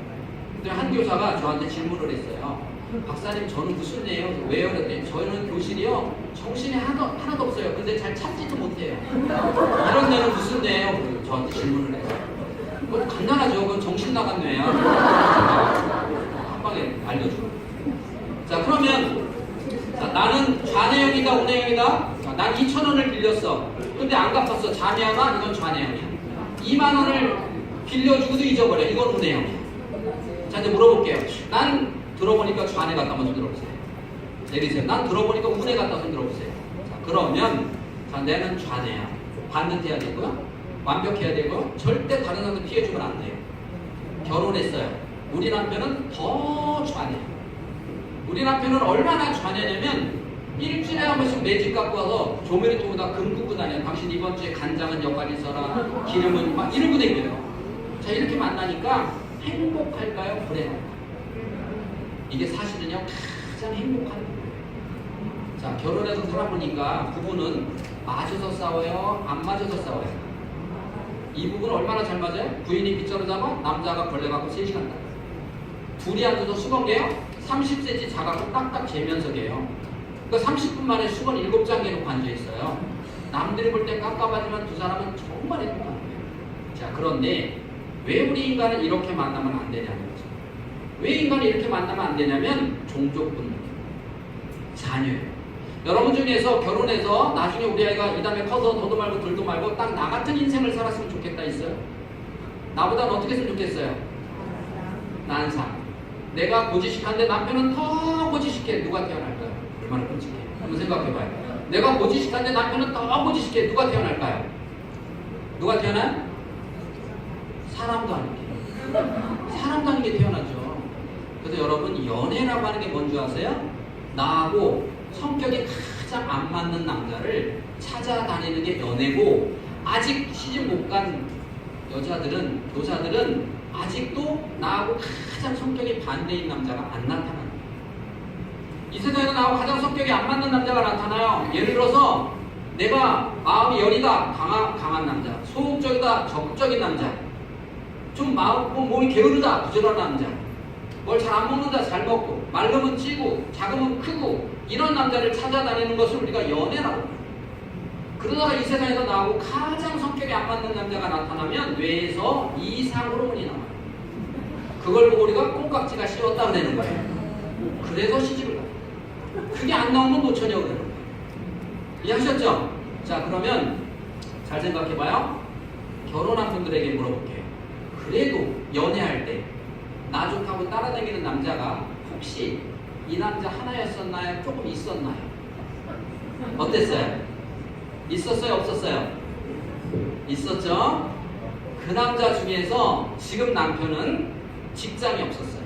근데 한 교사가 저한테 질문을 했어요. 박사님 저는 무슨 뇌예요? 왜요? 그랬더니 저희는 교실이요 정신이 하나도 없어요. 근데 잘 찾지도 못해요. 이런 뇌는 무슨 뇌예요? 저한테 질문을 해요. 뭐 간단하죠. 그건 정신 나간 뇌야. 한 방에 알려줘. 자 그러면 나는 좌뇌형이다 우뇌형이다. 난 2,000원을 빌렸어. 근데 안 갚았어. 좌뇌형아? 이건 좌뇌형이야. 2만 원을 빌려주고도 잊어버려. 이건 우뇌형이야. 자 이제 물어볼게요. 난 들어보니까 좌뇌 같다. 한번 좀 들어보세요. 내리세요. 난 들어보니까 우뇌 같다. 좀 들어보세요. 자 그러면 내는 좌뇌야. 반듯해야 되고요. 완벽해야 되고 절대 다른 사람들 피해주면 안 돼요. 결혼했어요. 우리 남편은 더 좌뇌. 우리 남편은 얼마나 좌뇌냐면 일주일에 한 번씩 매직 갖고 와서 조메리통에다 금 굽고 다녀요. 당신 이번 주에 간장은 여기까지 써라. 기름은 막 이러고 다녀요. 자 이렇게 만나니까 행복할까요? 불행할까요? 이게 사실은요 가장 행복한 거예요. 자 결혼해서 살아보니까 부부는 맞아서 싸워요? 안 맞아서 싸워요? 이 부부는 얼마나 잘 맞아요? 부인이 빗자루 잡아 남자가 벌레 갖고 3시간 따요. 둘이 앉아서 수건개요? 30cm 작아서 딱딱 재면서 개요. 그러니까 30분 만에 수건 7장 개놓고 앉아있어요. 남들이 볼 때 깜깜하지만 두 사람은 정말 행복한 거예요. 자 그런데 왜 우리 인간은 이렇게 만나면 안 되냐는 거죠. 왜 인간이 이렇게 만나면 안 되냐면 종족 분노, 자녀예요. 여러분 중에서 결혼해서 나중에 우리 아이가 이 다음에 커서 더도 말고 덜도 말고 딱 나 같은 인생을 살았으면 좋겠다 있어요? 나보다는 어떻게 했으면 좋겠어요? 난상. 내가 고지식한데 남편은 더 고지식해. 누가 태어날까요? 얼마나 끔찍해요. 한번 생각해봐요. 내가 고지식한데 남편은 더 고지식해. 누가 태어날까요? 누가 태어나요? 사람도 아니게. 사랑도 하는 게 태어나죠. 그래서 여러분 연애라고 하는 게 뭔지 아세요? 나하고 성격이 가장 안 맞는 남자를 찾아다니는 게 연애고, 아직 시집 못 간 여자들은 아직도 나하고 가장 성격이 반대인 남자가 안 나타나요. 이 세상에서 나하고 가장 성격이 안 맞는 남자가 나타나요. 예를 들어서 내가 마음이 여리다, 강한 남자, 소극적이다, 적극적인 남자, 좀 몸이 게으르다, 부지런한 남자, 뭘 잘 안 먹는다, 잘 먹고, 말르면 찌고, 작으면 크고, 이런 남자를 찾아다니는 것을 우리가 연애라고 해요. 그러다가 이 세상에서 나하고 가장 성격이 안 맞는 남자가 나타나면 뇌에서 이상 호르몬이 나와요. 그걸 보고 우리가 콩깍지가 씌웠다 그러는 거예요. 그래서 시집을 가요. 그게 안 나오면 노처녀 그러는 거예요. 이해하셨죠? 자, 그러면 잘 생각해봐요. 결혼한 분들에게 물어볼게요. 그래도 연애할 때 나 좋다고 따라다니는 남자가 혹시 이 남자 하나였었나요? 조금 있었나요? 어땠어요? 있었어요? 없었어요? 있었죠? 그 남자 중에서 지금 남편은 직장이 없었어요.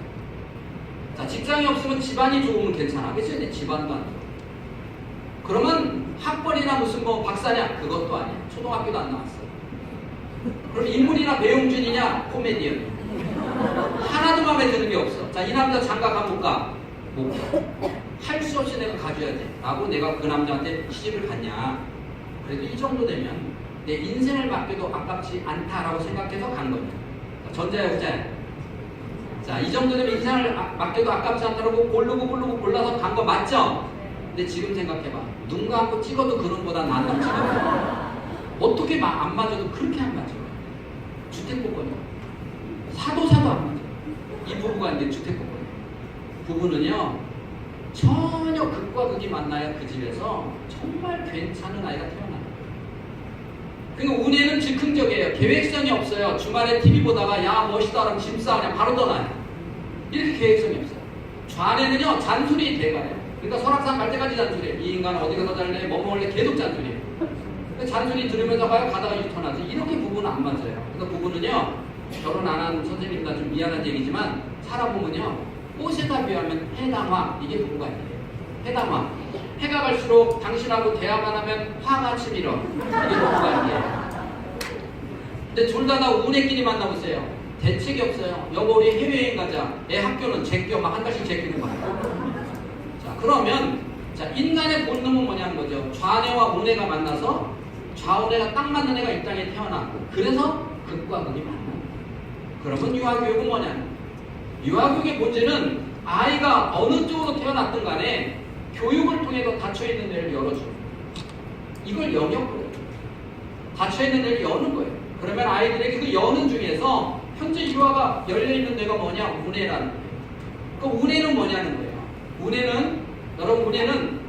자, 직장이 없으면 집안이 좋으면 괜찮아. 그치? 근데 집안도 안 좋아. 그러면 학벌이나 무슨 뭐 박사냐? 그것도 아니야. 초등학교도 안 나왔어. 그럼 인물이나 배용준이냐? 코미디언이야. 하나도 마음에 드는 게 없어. 자, 이 남자 장가 가면 못 가? 못 가. 할 수 없이 내가 가줘야 돼. 라고 내가 그 남자한테 시집을 갔냐? 그래도 이 정도 되면 내 인생을 맡겨도 아깝지 않다라고 생각해서 간 겁니다. 전자야, 후자야? 자, 이 정도 되면 인생을 맡겨도 아깝지 않다라고 고르고 골라서 간 거 맞죠? 근데 지금 생각해봐. 눈 감고 찍어도 그런보다 나는 찍어. 어떻게 안 맞아도 그렇게 안 맞아. 주택복권이야. 사도 안 맞아. 이 부부가 이제 주택복권. 부부는요, 전혀 극과 극이 만나야 그 집에서 정말 괜찮은 아이가 태어나요. 그러니까 운에는 즉흥적이에요. 계획성이 없어요. 주말에 TV 보다가 야 멋있다 그러면 짐 싸 그냥 바로 떠나요. 이렇게 계획성이 없어요. 좌뇌는요 잔소리 대가예요. 그러니까 설악산 갈 때까지 잔소리해요. 이 인간 어디 가서 잘래? 뭐 먹을래? 계속 잔소리해요. 잔소리 들으면서 가요. 가다가 유턴하지. 이렇게 부부는 안 맞아요. 그래서 부부는요, 결혼 안 한 선생님들 좀 미안한 얘기지만 살아보면요, 꽃에다 비하면 해당화. 이게 부부가 아니에요. 해당화. 해가 갈수록 당신하고 대화만 하면 화가 치밀어. 이게 부부가 아니에요. 근데 둘 다 운의끼리 만나보세요. 대책이 없어요. 여보 우리 해외여행 가자. 애 학교는 제껴 막 한 달씩 제끼는 거예요. 자, 그러면 자, 인간의 본능은 뭐냐는 거죠. 좌뇌와 우뇌가 만나서 좌우뇌가 딱 맞는 애가 이 땅에 태어났고, 그래서 극과 극이 만나요. 그러면 유아교육은 뭐냐는 거예요. 유아교육의 본질은 아이가 어느 쪽으로 태어났든 간에 교육을 통해서 닫혀있는 데를 열어줘요. 이걸 영역으로 닫혀있는 데를 여는 거예요. 그러면 아이들에게 그 여는 중에서 현재 유아가 열려있는 데가 뭐냐? 우뇌라는 거예요. 그 우뇌는 뭐냐는 거예요. 우뇌는, 여러분 우뇌는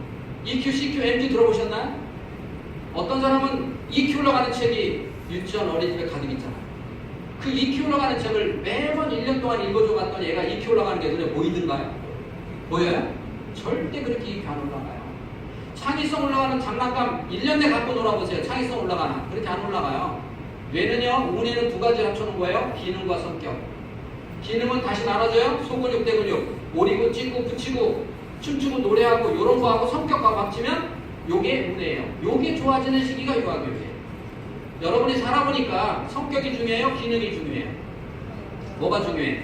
EQ, CQ, MQ 들어보셨나요? 어떤 사람은 EQ로 가는 책이 유치원 어린이집에 가득 있잖아요. 그 EQ 올라가는 책을 매번 1년 동안 읽어줘 봤더니 얘가 EQ 올라가는 게 눈에 보이던가요? 보여요? 절대 그렇게 EQ 안 올라가요. 창의성 올라가는 장난감 1년 내 갖고 놀아보세요. 창의성 올라가나? 그렇게 안 올라가요. 뇌는요, 우뇌는 두 가지 합쳐놓은 거예요. 기능과 성격. 기능은 다시 나눠져요. 소근육, 대근육. 오리고, 찢고, 붙이고, 춤추고, 노래하고, 요런 거하고 성격하고 합치면 요게 우뇌예요. 요게 좋아지는 시기가 유아교육이에요. 여러분이 살아보니까 성격이 중요해요? 기능이 중요해요? 뭐가 중요해?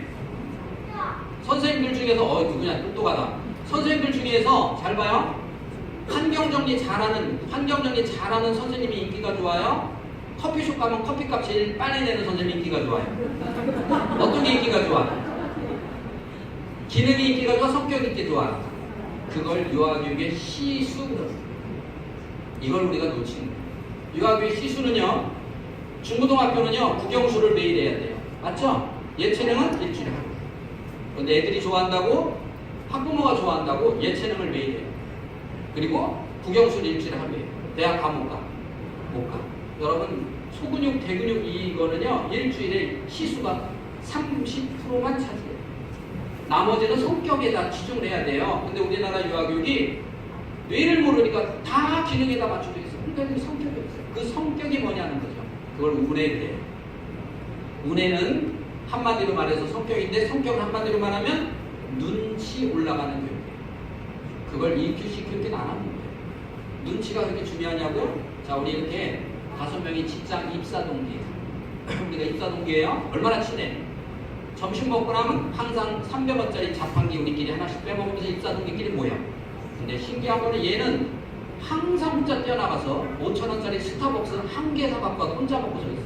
선생님들 중에서 누구냐? 똑똑하다. 선생님들 중에서 잘 봐요. 환경정리 잘하는 선생님이 인기가 좋아요? 커피숍 가면 커피값 제일 빨리 내는 선생님이 인기가 좋아요? 어떤 게 인기가 좋아? 기능이 인기가 좋아? 성격이 인기 좋아? 그걸 유아교육의 시수로, 이걸 우리가 놓치는 거예요. 유아교육 시수는요, 중고등학교는요, 국영수를 매일 해야 돼요. 맞죠? 예체능은 일주일에 하고. 그런데 애들이 좋아한다고, 학부모가 좋아한다고 예체능을 매일 해요. 그리고 국영수를 일주일에 하루에. 대학 가 못 가? 못 가. 여러분, 소근육, 대근육 이거는요, 일주일에 시수가 30%만 차지해요. 나머지는 성격에다 치중을 해야 돼요. 근데 우리나라 유아교육이 뇌를 모르니까 다 기능에다 맞춰져 있어요. 그러니까 성격이 없어요. 그 성격이 뭐냐는 거죠. 그걸 우뇌를 해요. 우뇌는 한마디로 말해서 성격인데 성격을 한마디로 말하면 눈치 올라가는 교육이에요. 그걸 EQ, CQ 이렇게 나누는 거예요. 눈치가 그렇게 중요하냐고요? 자, 우리 이렇게 5명이 직장 입사 동기. 우리가 입사 동기예요. 얼마나 친해? 점심 먹고 나면 항상 300원짜리 자판기 우리끼리 하나씩 빼먹으면서 입사 동기끼리 모여. 근데 신기한 거는 얘는 항상 혼자 뛰어나가서 5,000원짜리 스타벅스 한 개 사갖고 와서 혼자 먹고 저 있어.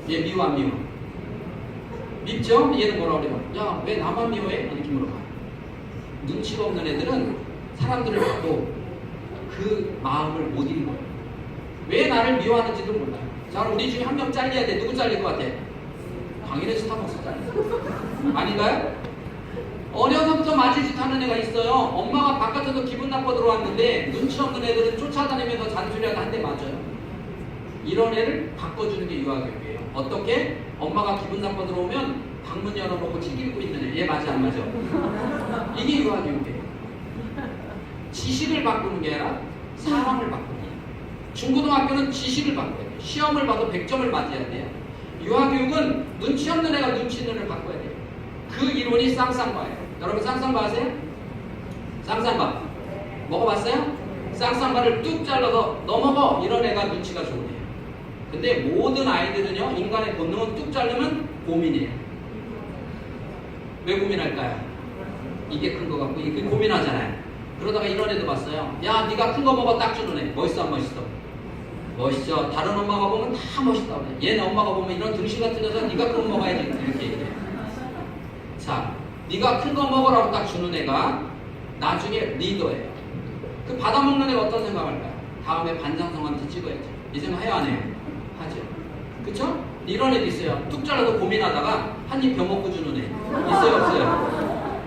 얘 미워 안 미워? 밉죠? 얘는 뭐라고 그래요? 야, 왜 나만 미워해? 이렇게 물어봐. 눈치가 없는 애들은 사람들을 봐도 그 마음을 못 읽어요. 왜 나를 미워하는지도 몰라요. 자, 그럼 우리 중에 한 명 잘려야 돼. 누구 잘릴 것 같아? 당연히 스타벅스 잘려. 아닌가요? 어려서부터 맞이짓 하는 애가 있어요. 엄마가 바깥에서 기분 나빠 들어왔는데 눈치 없는 애들은 쫓아다니면서 잔소리하다 한 대 맞아요. 이런 애를 바꿔주는 게 유아교육이에요. 어떻게? 엄마가 기분 나빠 들어오면 방문 열어놓고 책 읽고 있는 애. 얘 맞아 안 맞아? 이게 유아교육이에요. 지식을 바꾸는 게 아니라 사람을 바꾸는 거예요. 중고등학교는 지식을 바꿔야 돼요. 시험을 봐도 100점을 맞아야 돼요. 유아교육은 눈치 없는 애가 눈치 있는 애를 바꿔야 돼요. 그 이론이 쌍쌍바예요. 여러분 쌍쌍바 아세요? 쌍쌍바 먹어봤어요? 쌍쌍바를 뚝 잘라서 너 먹어 이런 애가 눈치가 좋은 애예요. 근데 모든 아이들은요, 인간의 본능은 뚝 자르면 고민이에요. 왜 고민할까요? 이게 큰 거 같고 이게 고민하잖아요. 그러다가 이런 애도 봤어요. 야, 네가 큰 거 먹어 딱 주는 애. 멋있어 안 멋있어? 멋있죠. 다른 엄마가 보면 다 멋있다. 얘네 엄마가 보면 이런 등신 같은 여자 네가 큰 거 먹어야지 이렇게 얘기해요. 자, 네가 큰 거 먹으라고 딱 주는 애가 나중에 리더예요. 그 받아먹는 애가 어떤 생각할까요? 다음에 반장성한테 찍어야죠. 이 생각 해야 안 해요? 하죠. 그쵸? 이런 애도 있어요. 뚝 잘라도 고민하다가 한 입 벼먹고 주는 애. 있어요 없어요?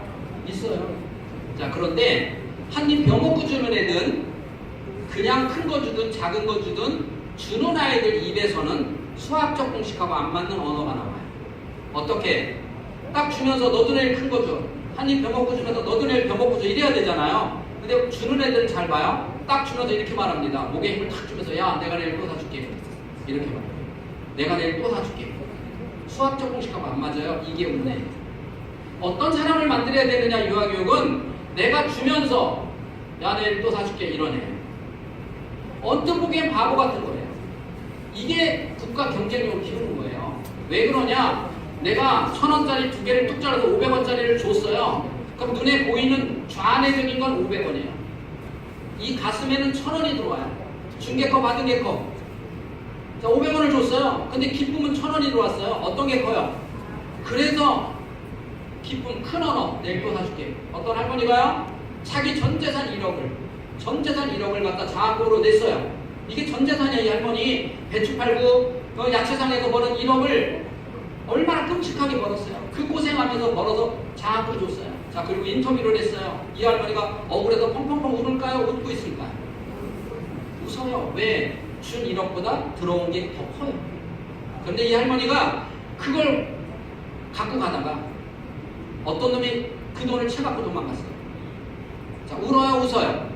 있어요. 자, 그런데 한 입 벼먹고 주는 애든 그냥 큰 거 주든 작은 거 주든 주는 아이들 입에서는 수학적 공식하고 안 맞는 언어가 나와요. 어떻게? 딱 주면서 너도 내일 큰 거 줘. 한 입 벼먹고 주면서 너도 내일 벼먹고 줘. 이래야 되잖아요. 근데 주는 애들은 잘 봐요. 딱 주면서 이렇게 말합니다. 목에 힘을 탁 주면서 야, 내가 내일 또 사줄게. 이렇게 말해요. 내가 내일 또 사줄게. 수학적 공식하고 안 맞아요. 이게 운이에요. 어떤 사람을 만들어야 되느냐, 유아교육은 내가 주면서 야, 내일 또 사줄게. 이런 애. 언뜻 보기엔 바보 같은 거예요. 이게 국가 경쟁력을 키우는 거예요. 왜 그러냐? 내가 1,000원짜리 2개를 뚝 잘라서 500원짜리를 줬어요. 그럼 눈에 보이는 좌뇌적인 건 500원이에요. 이 가슴에는 1,000원이 들어와요. 준 게 커, 받은 게 커. 자, 500원을 줬어요. 근데 기쁨은 1,000원이 들어왔어요. 어떤 게 커요? 그래서 기쁨 큰 언어 내일 또 사줄게. 어떤 할머니가요? 자기 전 재산 1억을 갖다 장학금으로 냈어요. 이게 전 재산이야. 이 할머니 배추 팔고 야채상에서 버는 1억을 얼마나 끔찍하게 벌었어요. 그 고생하면서 벌어서 장학금 줬어요. 자, 그리고 인터뷰를 했어요. 이 할머니가 억울해서 펑펑펑 울을까요? 웃고 있을까요? 웃어요. 왜? 준 1억보다 들어온 게 더 커요. 그런데 이 할머니가 그걸 갖고 가다가 어떤 놈이 그 돈을 채갖고 도망갔어요. 자, 울어요? 웃어요?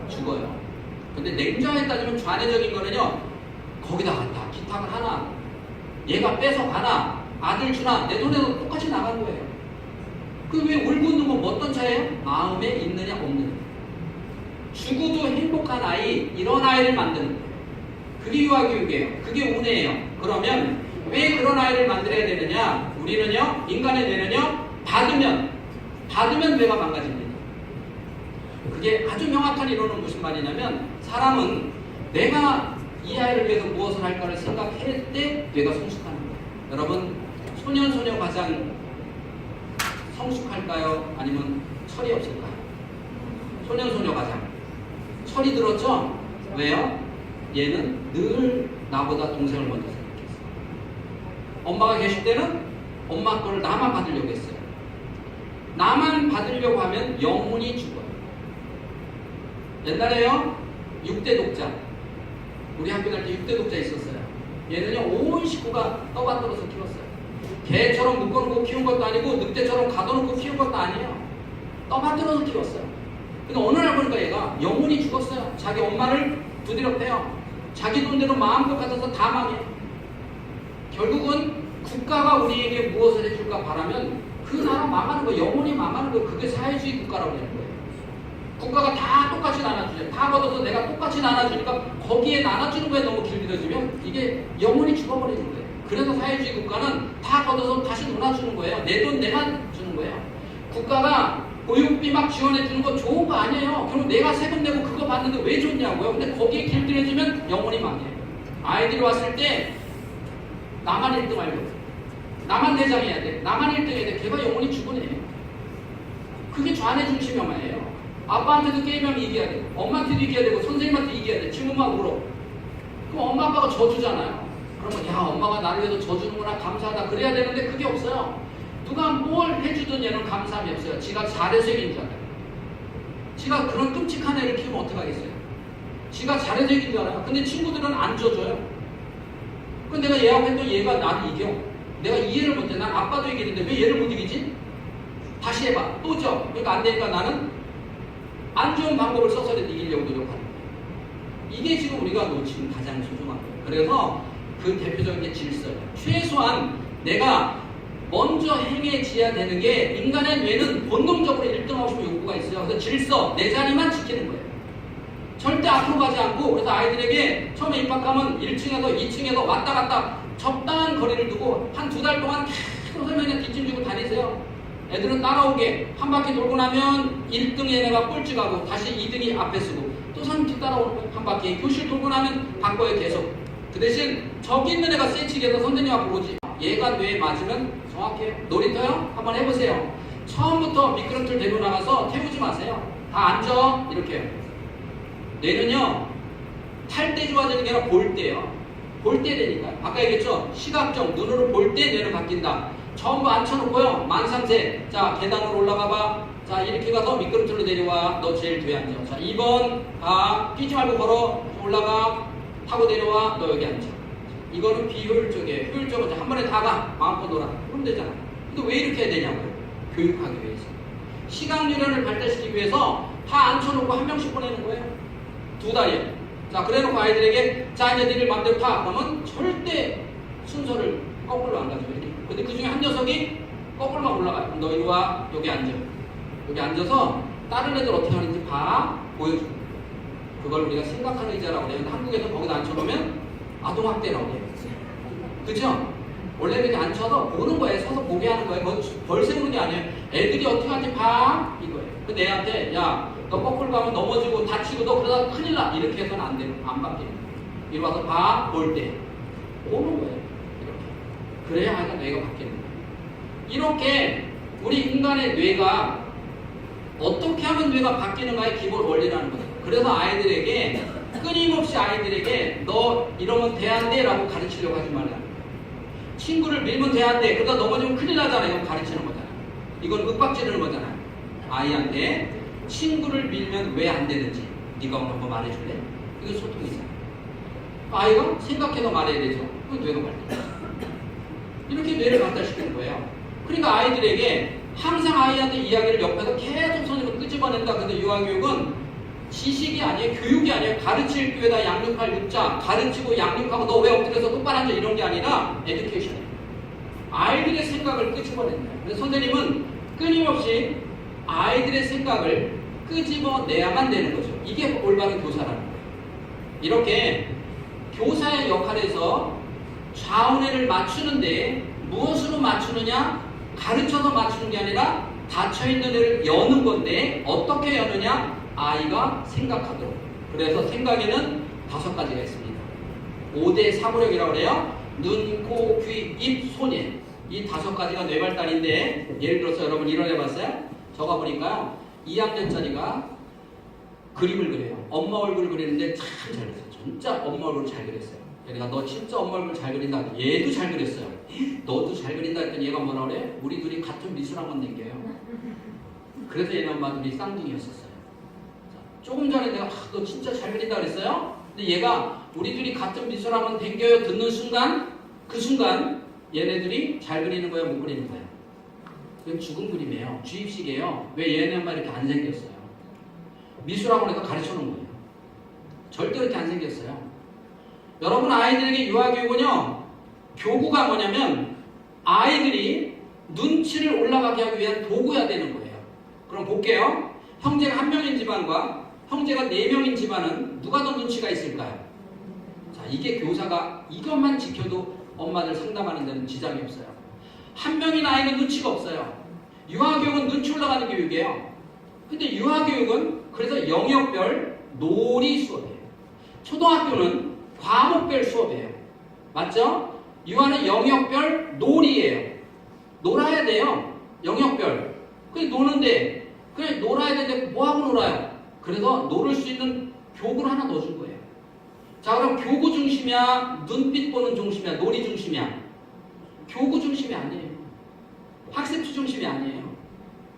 죽어요. 근데 냉정하게 따지면 좌뇌적인 거는요, 거기다 갖다 기탁을 하나, 얘가 뺏어 가나, 아들 주나, 내 돈에도 똑같이 나간 거예요. 그 왜 울고 있는 건 어떤 차예요? 마음에 있느냐 없느냐. 죽어도 행복한 아이, 이런 아이를 만드는 거예요. 그게 유아교육이에요. 그게 운이에요. 그러면 왜 그런 아이를 만들어야 되느냐? 우리는요, 인간의 뇌는요, 받으면 뇌가 망가집니다. 그게 아주 명확한 이론은 무슨 말이냐면, 사람은 내가 이 아이를 위해서 무엇을 할까를 생각할 때 뇌가 성숙하는 거예요. 여러분, 소년 가장 성숙할까요? 아니면 철이 없을까요? 소년 가장 철이 들었죠? 왜요? 얘는 늘 나보다 동생을 먼저 생각했어요. 엄마가 계실 때는 엄마 거를 나만 받으려고 했어요. 나만 받으려고 하면 영혼이 죽어요. 옛날에요, 6대 독자. 우리 학교 갈 때 6대 독자 있었어요. 얘는요, 온 식구가 떠받들어서 키웠어요. 개처럼 묶어놓고 키운 것도 아니고 늑대처럼 가둬놓고 키운 것도 아니에요. 떠받들어서 키웠어요. 근데 어느 날 보니까 얘가 영혼이 죽었어요. 자기 엄마를 두드려 패요. 자기 돈대로 마음껏 가져서 다 망해요. 결국은 국가가 우리에게 무엇을 해줄까 바라면 그 나라 망하는 거, 영혼이 망하는 거, 그게 사회주의 국가라고 하는 거예요. 국가가 다 똑같이 나눠주죠. 다 걷어서 내가 똑같이 나눠주니까 거기에 나눠주는 거에 너무 길들여지면 이게 영혼이 죽어버리는 거예요. 그래서 사회주의 국가는 다 걷어서 다시 놀아주는 거예요. 내 돈 내만 주는 거예요. 국가가 보육비 막 지원해주는 거 좋은 거 아니에요. 그럼 내가 세금 내고 그거 받는데 왜 좋냐고요. 근데 거기에 길들여지면 영혼이 망해요. 아이들이 왔을 때 나만 1등 하려고, 나만 대장해야 돼, 나만 1등 해야 돼. 걔가 영혼이 죽으네. 그게 좌뇌 중심형화예요. 아빠한테도 게임하면 이겨야 돼, 엄마한테도 이겨야 되고 선생님한테 이겨야 돼. 친구만 울어. 그럼 엄마 아빠가 져주잖아요. 그러면 야, 엄마가 나를 위해서 져주는구나, 감사하다, 그래야 되는데 그게 없어요. 누가 뭘 해주든 얘는 감사함이 없어요. 지가 잘해서 이긴 줄 알아요. 지가 그런 끔찍한 애를 키우면 어떡하겠어요. 지가 잘해서 이긴 줄 알아요. 근데 친구들은 안 져줘요. 그럼 내가 얘하고 했더니 얘가 나를 이겨. 내가 이해를 못해. 난 아빠도 이기는데 왜 얘를 못 이기지? 다시 해봐. 또 져. 그러니까 안 되니까 나는 안 좋은 방법을 써서라도 이기려고 노력하는 거예요. 이게 지금 우리가 놓친 가장 소중한 거예요. 그래서 그 대표적인 게 질서예요. 최소한 내가 먼저 행해져야 되는 게, 인간의 뇌는 본능적으로 1등하고 싶은 욕구가 있어요. 그래서 질서, 내 자리만 지키는 거예요. 절대 앞으로 가지 않고. 그래서 아이들에게 처음에 입학하면 1층에서 2층에서 왔다 갔다 적당한 거리를 두고 한 2달 동안 계속 설명에 뒷짐지고 다니세요. 애들은 따라오게. 한 바퀴 돌고 나면 1등 얘네가 꼴찌가고 다시 2등이 앞에 쓰고 또 3기 따라오는 거예요. 한 바퀴. 교실 돌고 나면 바꿔요, 계속. 그 대신 저기 있는 애가 세치게서 선생님 앞으로 오지. 얘가 뇌에 맞으면 정확해요. 놀이터요? 한번 해보세요. 처음부터 미끄럼틀 데리고 나가서 태우지 마세요. 다 앉아. 이렇게. 뇌는요, 탈 때 좋아지는 게 아니라 볼 때요. 볼 때 되니까요. 아까 얘기했죠? 시각적, 눈으로 볼 때 뇌는 바뀐다. 전부 앉혀놓고요. 만상세. 자, 계단으로 올라가봐. 자, 이렇게 가서 미끄럼틀로 내려와. 너 제일 뒤에 앉아. 자, 2번 가. 뛰지 말고 걸어. 올라가. 타고 내려와. 너 여기 앉아. 이거는 비효율적이에요. 효율적으로 한 번에 다 가. 마음껏 놀아. 그럼 되잖아. 근데 왜 이렇게 해야 되냐고요? 교육하기 위해서. 시각유연을 발달시키기 위해서 다 앉혀놓고 한 명씩 보내는 거예요. 2달이요. 자, 그래놓고 아이들에게 자, 이제 니들 맘대로 타. 그러면 절대 순서를 거꾸로 안 가죠. 이렇게. 근데 그 중에 한 녀석이 거꾸로만 올라가요. 그럼 너 이리 와. 여기 앉아. 여기 앉아서 다른 애들 어떻게 하는지 봐. 보여줘. 그걸 우리가 생각하는 의자라고 해요. 근데 한국에서 거기다 앉혀놓으면 아동학대라고 해요. 그죠? 원래는 이렇게 앉혀서 보는 거예요. 서서 보게 하는 거예요. 벌 세우는 게 아니에요. 애들이 어떻게 하는지 봐. 이거예요. 근데 애한테 야, 너 거꾸로 가면 넘어지고 다치고 너 그러다 큰일 나. 이렇게 해서는 안 되는, 안 바뀌는 거예요. 이리 와서 봐. 볼 때. 보는 거예요. 이렇게. 그래야 하여간 뇌가 바뀌는 거예요. 이렇게 우리 인간의 뇌가 어떻게 하면 뇌가 바뀌는가의 기본 원리라는 거예요. 그래서 아이들에게 끊임없이 아이들에게 너 이러면 돼 안 돼? 라고 가르치려고 하지 말라. 친구를 밀면 돼 안 돼? 그러다 넘어지면 큰일 나잖아. 이건 가르치는 거잖아. 이건 윽박지르는 거잖아. 아이한테 친구를 밀면 왜 안 되는지 네가 한번 말해줄래? 이게 소통이잖아. 아이가 생각해서 말해야 되죠. 그건 뇌가 발달. 이렇게 뇌를 발달시키는 거예요. 그러니까 아이들에게 항상 아이한테 이야기를 옆에서 계속 손으로 끄집어낸다. 근데 유아교육은 지식이 아니에요. 교육이 아니에요. 가르칠 교회다 양육할 육자. 가르치고 양육하고 너 왜 엎드려서 똑바로 앉아 이런 게 아니라 에듀케이션이에요. 아이들의 생각을 끄집어낸다. 그래서 선생님은 끊임없이 아이들의 생각을 끄집어내야만 되는 거죠. 이게 올바른 교사라는 거예요. 이렇게 교사의 역할에서 좌우뇌를 맞추는데 무엇으로 맞추느냐? 가르쳐서 맞추는 게 아니라 닫혀있는 애를 여는 건데 어떻게 여느냐? 아이가 생각하도록. 그래서 생각에는 5가지가 있습니다. 5대 사고력이라고 그래요. 눈, 코, 귀, 입, 손에. 이 5가지가 뇌발달인데, 예를 들어서 여러분 이런 애 봤어요? 저가 보니까요, 2학년짜리가 그림을 그려요. 엄마 얼굴 그리는데 참 잘 그렸어요. 진짜 엄마 얼굴 잘 그렸어요. 내가 너 진짜 엄마 얼굴 잘 그린다. 얘도 잘 그렸어요. 너도 잘 그린다 했더니 얘가 뭐라 그래? 우리 둘이 같은 미술학원 댕겨요. 그래서 얘네 엄마 둘이 쌍둥이였었어요. 조금 전에 내가 너 진짜 잘 그린다 그랬어요? 근데 얘가 우리 둘이 같은 미술학원 댕겨요 듣는 순간, 그 순간 얘네들이 잘 그리는 거야 못 그리는 거야? 이건 죽은 그림이에요. 주입식이에요. 왜 얘네만 이렇게 안 생겼어요? 미술학원에서 가르쳐놓은 거예요. 절대 그렇게 안 생겼어요. 여러분 아이들에게 유아교육은요, 교구가 뭐냐면 아이들이 눈치를 올라가게 하기 위한 도구가 되는 거예요. 그럼 볼게요. 형제가 한 명인 집안과 형제가 4명인 집안은 누가 더 눈치가 있을까요? 자, 이게 교사가 이것만 지켜도 엄마들 상담하는 데는 지장이 없어요. 한 명인 아이는 눈치가 없어요. 유아교육은 눈치 올라가는 교육이에요. 근데 유아교육은 그래서 영역별 놀이 수업이에요. 초등학교는 과목별 수업이에요. 맞죠? 유아는 영역별 놀이에요. 놀아야 돼요. 영역별. 그냥 노는데 그냥 놀아야 되는데 뭐하고 놀아요? 그래서 놀을 수 있는 교구를 하나 넣어준 거예요. 자, 그럼 교구 중심이야? 눈빛 보는 중심이야? 놀이 중심이야? 교구 중심이 아니에요. 학습지 중심이 아니에요.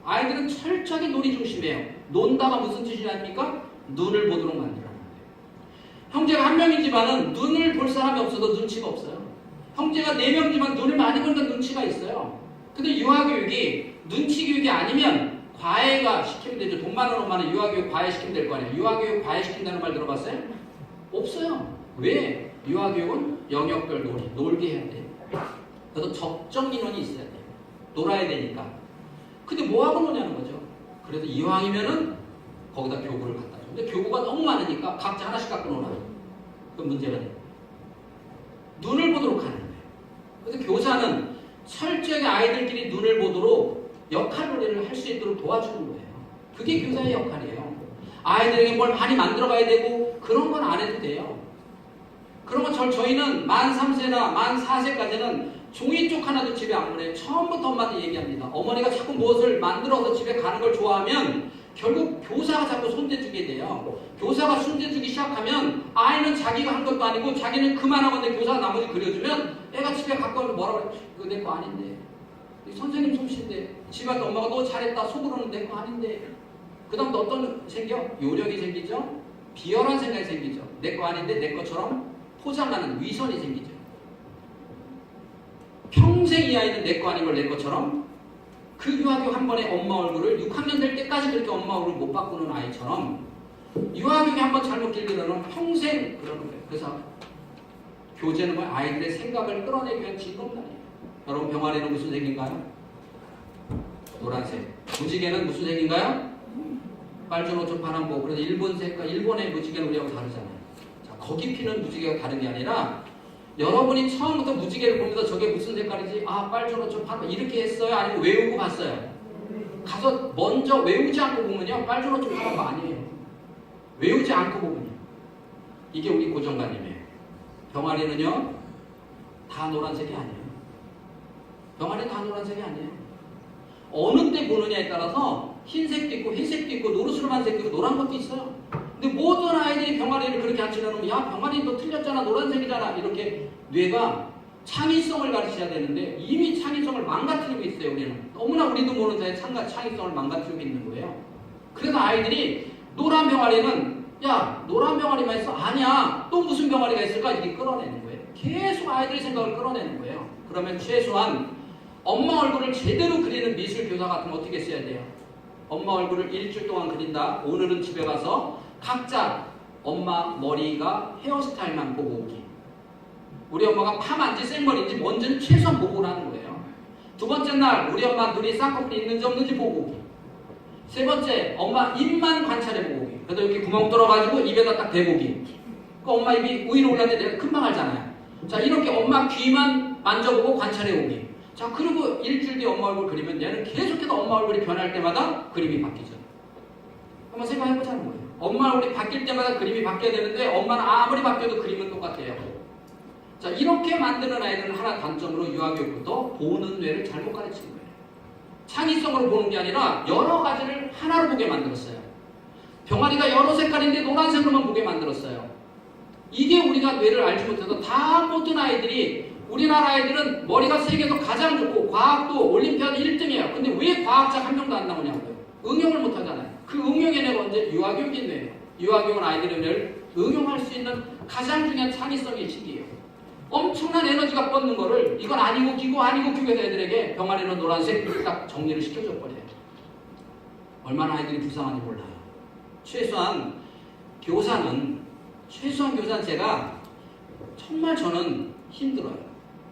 아이들은 철저하게 놀이 중심이에요. 논다가 무슨 뜻이 아닙니까? 눈을 보도록 만들어야 돼요. 형제가 한 명인 집안은 눈을 볼 사람이 없어도 눈치가 없어요. 형제가 4명이지만 눈을 많이 보니까 눈치가 있어요. 근데 유아교육이 눈치 교육이 아니면 과외가 시키면 되죠. 돈 많은 엄마는 유아교육 과외시키면 될 거 아니에요. 유아교육 과외시킨다는 말 들어봤어요? 없어요. 왜? 유아교육은 영역별 놀이, 놀게 해야 돼요. 그래서 적정 인원이 있어야 돼요. 놀아야 되니까. 근데 뭐하고 노냐는 거죠. 그래서 이왕이면은 거기다 교구를 갖다 줘. 근데 교구가 너무 많으니까 각자 하나씩 갖고 놀아. 그건 문제가 돼요. 눈을 보도록 하는 거예요. 그래서 교사는 철저하게 아이들끼리 눈을 보도록 역할놀이를 할 수 있도록 도와주는 거예요. 그게 교사의 역할이에요. 아이들에게 뭘 많이 만들어가야 되고 그런 건 안 해도 돼요. 그런 건 저희는 만 3세나 만 4세까지는 종이 쪽 하나도 집에 안 보내요. 처음부터 엄마한테 얘기합니다. 어머니가 자꾸 무엇을 만들어서 집에 가는 걸 좋아하면 결국 교사가 자꾸 손대주게 돼요. 교사가 손대주기 시작하면 아이는 자기가 한 것도 아니고 자기는 그만하고 있는데 교사가 나머지 그려주면 애가 집에 갖고 와서 뭐라고 해? 그거 내 거 아닌데. 선생님 솜씨인데 집에 와서 엄마가 너 잘했다 속으로는 내 거 아닌데. 그 다음 또 어떤 생겨? 요령이 생기죠? 비열한 생각이 생기죠. 내 거 아닌데 내 것처럼 포장하는 위선이 생기죠. 평생 이 아이는 내 거 아닌 걸 내 것처럼 그 유아교육 한 번에 엄마 얼굴을 6학년 될 때까지 그렇게 엄마 얼굴 못 바꾸는 아이처럼 유아교육이 한 번 잘못 길들여놓으면 평생 그러는 거예요. 그래서 교재는 뭐 아이들의 생각을 끌어내기 위한 진검단이에요. 여러분 병아리는 무슨 색인가요? 노란색. 무지개는 무슨 색인가요? 빨주노초 파남보. 그래서 일본 색과 일본의 무지개는 우리하고 다르잖아요. 자, 거기 피는 무지개가 다른 게 아니라 여러분이 처음부터 무지개를 보면서 저게 무슨 색깔이지? 아, 빨주노초 파남보 이렇게 했어요? 아니면 외우고 갔어요? 가서 먼저 외우지 않고 보면요, 빨주노초 파남보 아니에요. 외우지 않고 보면요. 이게 우리 고정관념이에요. 병아리는요, 다 노란색이 아니에요. 병아리는 다 노란색이 아니에요. 어느 때 보느냐에 따라서 흰색도 있고 회색도 있고 노르스름한 색도 있고 노란 것도 있어요. 근데 모든 아이들이 병아리를 그렇게 안 치려면 야 병아리 너 틀렸잖아 노란색이잖아 이렇게 뇌가 창의성을 가르쳐야 되는데 이미 창의성을 망가뜨리고 있어요. 우리는 너무나 우리도 모르는 사이에 창의성을 망가뜨리고 있는 거예요. 그래서 아이들이 노란 병아리는 야 노란 병아리만 있어? 아니야 또 무슨 병아리가 있을까? 이렇게 끌어내는 거예요. 계속 아이들의 생각을 끌어내는 거예요. 그러면 최소한 엄마 얼굴을 제대로 그리는 미술 교사 같으면 어떻게 써야 돼요? 엄마 얼굴을 일주일 동안 그린다. 오늘은 집에 가서 각자 엄마 머리가 헤어스타일만 보고 오기. 우리 엄마가 파만지 생머리인지 뭔지는 최소한 보고 하는 거예요. 두 번째 날 우리 엄마 눈이 쌍꺼풀이 있는지 없는지 보고 오기. 세 번째 엄마 입만 관찰해 보고 오기. 그래서 이렇게 구멍 뚫어가지고 입에다 딱 대보기. 그 엄마 입이 위로 올랐는데 내가 금방 알잖아요. 자 이렇게 엄마 귀만 만져보고 관찰해 오기. 자 그리고 일주일 뒤에 엄마 얼굴 그리면 얘는 계속해서 엄마 얼굴이 변할 때마다 그림이 바뀌죠. 한번 생각해보자는 거예요. 엄마 얼굴이 바뀔 때마다 그림이 바뀌어야 되는데 엄마는 아무리 바뀌어도 그림은 똑같아요. 자 이렇게 만드는 아이들은 하나 단점으로 유아교육부터 보는 뇌를 잘못 가르치는 거예요. 창의성으로 보는 게 아니라 여러 가지를 하나로 보게 만들었어요. 병아리가 여러 색깔인데 노란색으로만 보게 만들었어요. 이게 우리가 뇌를 알지 못해서 다 모든 아이들이 우리나라 아이들은 머리가 세계에서 가장 좋고 과학도 올림피아드 1등이에요. 근데 왜 과학자 한 명도 안 나오냐고요. 응용을 못 하잖아요. 그 응용의 뇌가 언제? 유아교육의 뇌예요. 유아교육은 아이들의 뇌를 응용할 수 있는 가장 중요한 창의성의 시기예요. 엄청난 에너지가 뻗는 거를 이건 아니고 기고 아니고 기고 해서 애들에게 병아리는 노란색 딱 정리를 시켜줘 버려요. 얼마나 아이들이 불쌍한지 몰라요. 최소한 교사는 제가 정말 저는 힘들어요.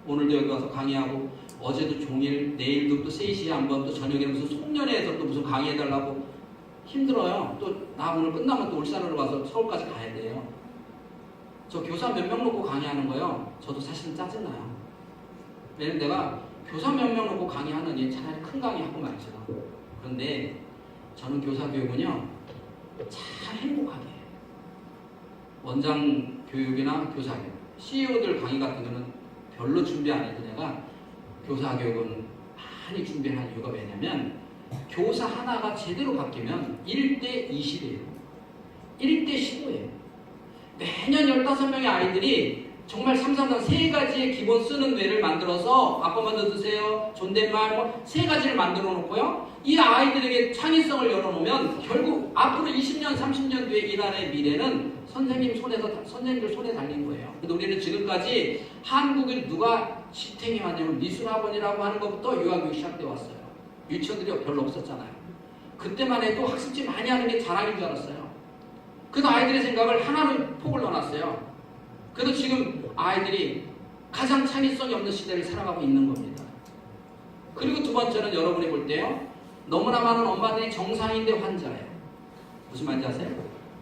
오늘도 여기 와서 강의하고 어제도 종일, 내일도 또 3시에 한 번, 또 저녁에 무슨 송년회에서 또 무슨 강의해달라고 힘들어요. 또 나 오늘 끝나면 또 울산으로 가서 서울까지 가야 돼요. 저 교사 몇 명 놓고 강의하는 거요. 저도 사실은 짜증나요. 왜냐면 내가 교사 몇 명 놓고 강의하느니 차라리 큰 강의하고 말죠. 그런데 저는 교사 교육은요, 참 행복하게 해요. 원장 교육이나 교사 교육, CEO들 강의 같은 거는 별로 준비 안 해도 내가 교사 교육은 많이 준비한 이유가 왜냐면 교사 하나가 제대로 바뀌면 1대 20이에요. 1대 15예요. 매년 15명의 아이들이 정말 3가지의 기본 쓰는 뇌를 만들어서 아빠 먼저 드세요, 존댓말 뭐 3가지를 만들어 놓고요. 이 아이들에게 창의성을 열어놓으면 결국 앞으로 20년, 30년 뒤에 이 나라의 미래는 선생님들 손에 달린 거예요. 근데 우리는 지금까지 한국을 누가 지탱해 왔냐면 미술학원이라고 하는 것부터 유아교육 시작돼 왔어요. 유치원들이 별로 없었잖아요. 그때만 해도 학습지 많이 하는 게 자랑인 줄 알았어요. 그래서 아이들의 생각을 하나로 폭을 넣어놨어요. 그래서 지금 아이들이 가장 창의성이 없는 시대를 살아가고 있는 겁니다. 그리고 두 번째는 여러분이 볼 때요, 너무나 많은 엄마들이 정상인데 환자예요. 무슨 말인지 아세요?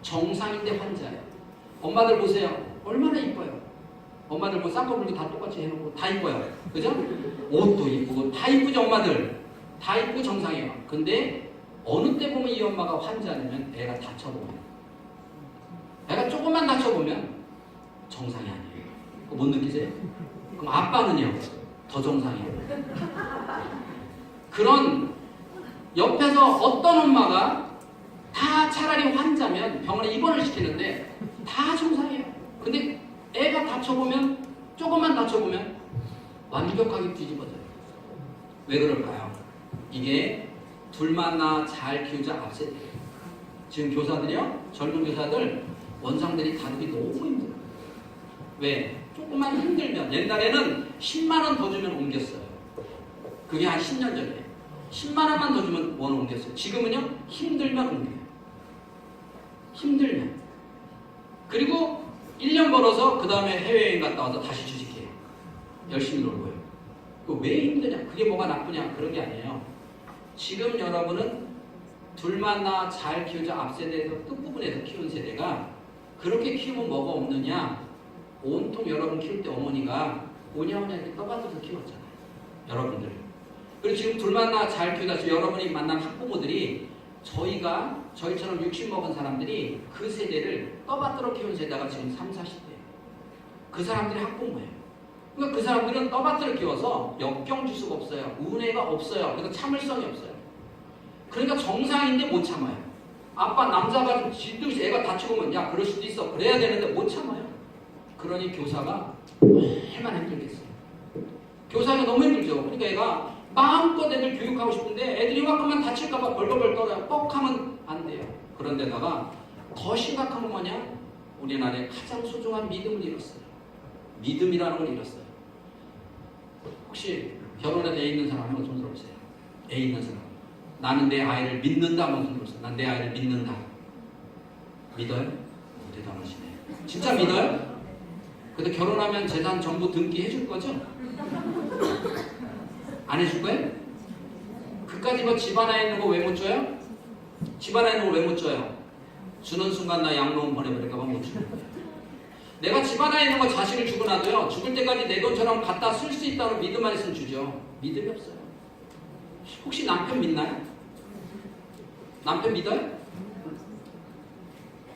정상인데 환자예요. 엄마들 보세요. 얼마나 이뻐요. 엄마들 뭐 쌍꺼풀도 다 똑같이 해놓고 다 이뻐요. 그죠? 옷도 이쁘고 다 이쁘죠. 엄마들 다 이쁘고 정상이에요. 근데 어느 때 보면 이 엄마가 환자냐면 애가 다쳐보면, 애가 조금만 다쳐보면 정상이 아니에요. 그거 못 느끼세요? 그럼 아빠는요? 더 정상이에요. 그런 옆에서 어떤 엄마가 다 차라리 환자면 병원에 입원을 시키는데 다 정상이에요. 근데 애가 다쳐보면, 조금만 다쳐보면 완벽하게 뒤집어져요. 왜 그럴까요? 이게 둘 만나 잘 키우자 앞세대. 지금 교사들이요, 젊은 교사들 원상들이 다루기 너무 힘들어요. 왜? 조금만 힘들면, 옛날에는 10만원 더 주면 옮겼어요. 그게 한 10년 전에 10만원만 더 주면 원 옮겼어요. 지금은요, 힘들면 옮겨요. 힘들면. 그리고 1년 벌어서 그 다음에 해외여행 갔다 와서 다시 주식해요. 열심히 놀고요. 왜 힘드냐? 그게 뭐가 나쁘냐? 그런 게 아니에요. 지금 여러분은 둘 만나 잘 키우자 앞세대에서 끝부분에서 키운 세대가 그렇게 키우면 뭐가 없느냐? 온통 여러분 키울 때 어머니가 오냐오냐 이렇게 떠받쳐서 키웠잖아요. 여러분들. 그리고 지금 둘 만나 잘 키우다 지금 여러분이 만난 학부모들이 저희처럼 60 먹은 사람들이 그 세대를 떠받들어 키운 세대가 지금 30, 40대예요. 그 사람들이 학부모예요. 그러니까 그 사람들은 떠받들어 키워서 역경지수가 없어요. 우뇌가 없어요. 그러니까 참을성이 없어요. 그러니까 정상인데 못 참아요. 아빠 남자가 지듯이 애가 다치고 야 그럴 수도 있어. 그래야 되는데 못 참아요. 그러니 교사가 얼마나 힘들겠어요. 교사가 너무 힘들죠. 그러니까 애가 마음껏 애들 교육하고 싶은데 애들이 이만큼만 다칠까봐 벌벌벌 떨어요. 뻑하면 안 돼요. 그런데다가 더 심각한 건 뭐냐? 우리나라의 가장 소중한 믿음을 잃었어요. 믿음이라는 걸 잃었어요. 혹시 결혼해서 애 있는 사람 한번 손 들어보세요. 애 있는 사람. 나는 내 아이를 믿는다 한번 손 들어보세요. 난 내 아이를 믿는다. 믿어요? 대단하시네. 진짜 믿어요? 근데 결혼하면 재산 전부 등기 해줄 거죠? 안 해줄 거예요? 그까지 뭐 집안에 있는 거 왜 못 줘요? 집안에 있는 거 왜 못 줘요? 주는 순간 나 양로원 보내버릴까봐 못 주는 거예요. 내가 집안에 있는 거 자식을 주고 나도요, 죽을 때까지 내 돈처럼 갖다 쓸 수 있다는 믿음만 있으면 주죠. 믿음이 없어요. 혹시 남편 믿나요? 남편 믿어요?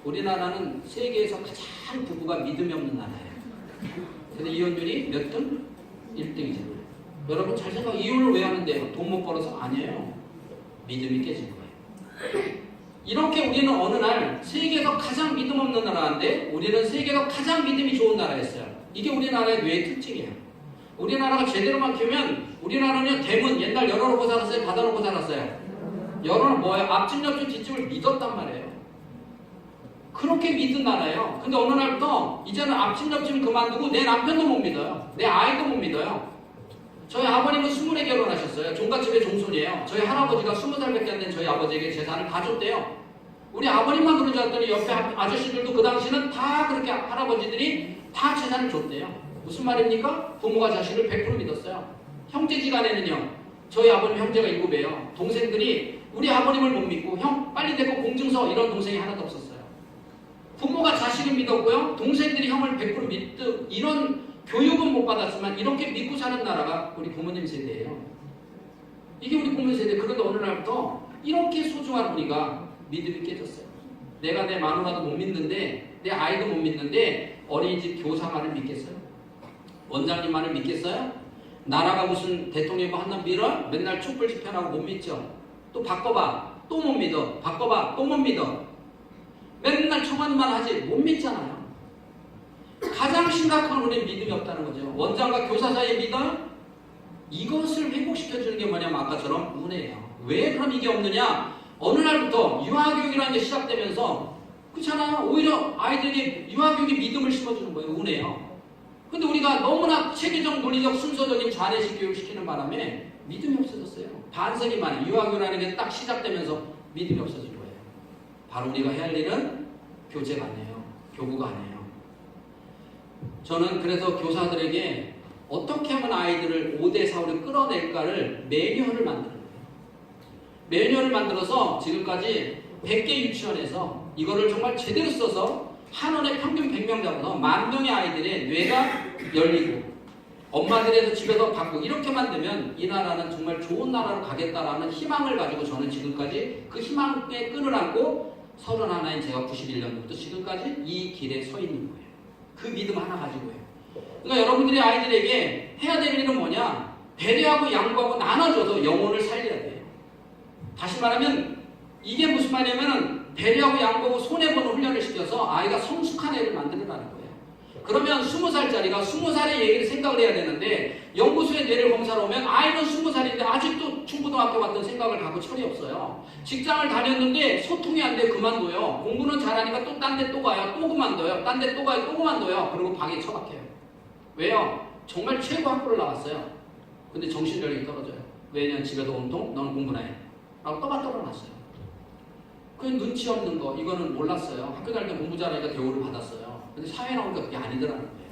우리나라는 세계에서 가장 부부가 믿음이 없는 나라예요. 근데 이혼율이 몇 등? 1등이잖아요. 여러분 잘 생각해. 이혼을 왜 하는데요? 돈 못 벌어서? 아니에요. 믿음이 깨진 거예요. 이렇게 우리는 어느 날 세계에서 가장 믿음 없는 나라인데 우리는 세계에서 가장 믿음이 좋은 나라였어요. 이게 우리나라의 뇌의 특징이에요. 우리나라가 제대로만 키우면 우리나라는 대문 옛날 열어놓고 살았어요? 닫아놓고 살았어요? 열어놓고 뭐예요? 앞집 옆집 뒷집을 믿었단 말이에요. 그렇게 믿은 나라예요. 근데 어느 날부터 이제는 앞집 옆집은 그만두고 내 남편도 못 믿어요. 내 아이도 못 믿어요. 저희 아버님은 20에 결혼하셨어요. 종갓집의 종손이에요. 저희 할아버지가 20살밖에 안 된 저희 아버지에게 재산을 다 줬대요. 우리 아버님만 그런 줄 알았더니 옆에 아저씨들도 그 당시는 다 그렇게 할아버지들이 다 재산을 줬대요. 무슨 말입니까? 부모가 자식을 100% 믿었어요. 형제지간에는요. 저희 아버님 형제가 7이에요. 동생들이 우리 아버님을 못 믿고 형 빨리 데리고 공증서 이런 동생이 하나도 없었어요. 부모가 자식을 믿었고요. 동생들이 형을 100% 믿듯 이런 교육은 못 받았지만 이렇게 믿고 사는 나라가 우리 부모님 세대예요. 이게 우리 부모님 세대. 그런데 어느 날부터 이렇게 소중한 우리가 믿음이 깨졌어요. 내가 내 마누라도 못 믿는데 내 아이도 못 믿는데 어린이집 교사만을 믿겠어요? 원장님만을 믿겠어요? 나라가 무슨 대통령이 한나 밀어? 맨날 촛불 집회하고 못 믿죠? 또 바꿔봐. 또 못 믿어. 바꿔봐. 또 못 믿어. 맨날 청원만 하지 못 믿잖아요. 가장 심각한 우리는 믿음이 없다는 거죠. 원장과 교사 사이의 믿음? 이것을 회복시켜주는 게 뭐냐면 아까처럼 은혜예요. 왜 그럼 이게 없느냐? 어느 날부터 유아교육이라는 게 시작되면서 그렇잖아요. 오히려 아이들에게 유아교육이 믿음을 심어주는 거예요. 은혜요. 근데 우리가 너무나 체계적, 논리적, 순서적인 좌뇌식 교육을 시키는 바람에 믿음이 없어졌어요. 반세기 만에 유아교육이라는 게 딱 시작되면서 믿음이 없어진 거예요. 바로 우리가 해야 할 일은 교재가 아니에요. 교구가 아니에요. 저는 그래서 교사들에게 어떻게 하면 아이들을 5대4로 끌어낼까를 매뉴얼을 만드는 거예요. 매뉴얼을 만들어서 지금까지 100개 유치원에서 이거를 정말 제대로 써서 한 원에 평균 100명 잡아서 10,000명의 아이들의 뇌가 열리고 엄마들에서 집에서 받고 이렇게만 되면 이 나라는 정말 좋은 나라로 가겠다라는 희망을 가지고 저는 지금까지 그 희망의 끈을 안고 31인 제가 91년부터 지금까지 이 길에 서 있는 거예요. 그 믿음 하나 가지고요. 그러니까 여러분들이 아이들에게 해야 될 일은 뭐냐? 배려하고 양보하고 나눠줘서 영혼을 살려야 돼요. 다시 말하면 이게 무슨 말이냐면 배려하고 양보하고 손해보는 훈련을 시켜서 아이가 성숙한 애를 만들어가는 거예요. 그러면 20살짜리가 20살의 얘기를 생각을 해야 되는데 연구소에 뇌를 검사로 오면 아이는 20살인데 아직도 중고등학교 같은 생각을 갖고 철이 없어요. 직장을 다녔는데 소통이 안 돼 그만둬요. 공부는 잘하니까 또 딴 데 또 가요. 또 그만둬요. 딴 데 또 가요. 또 그만둬요. 그리고 방에 처박혀요. 왜요? 정말 최고 학교를 나왔어요. 근데 정신력이 떨어져요. 왜냐면 집에서 온통 너는 공부나 해. 라고 떠받들어놨어요. 그 눈치 없는 거 이거는 몰랐어요. 학교 다닐 때 공부 잘하니까 대우를 받았어요. 근데 사회 나오니까 그게 아니더라는 거예요.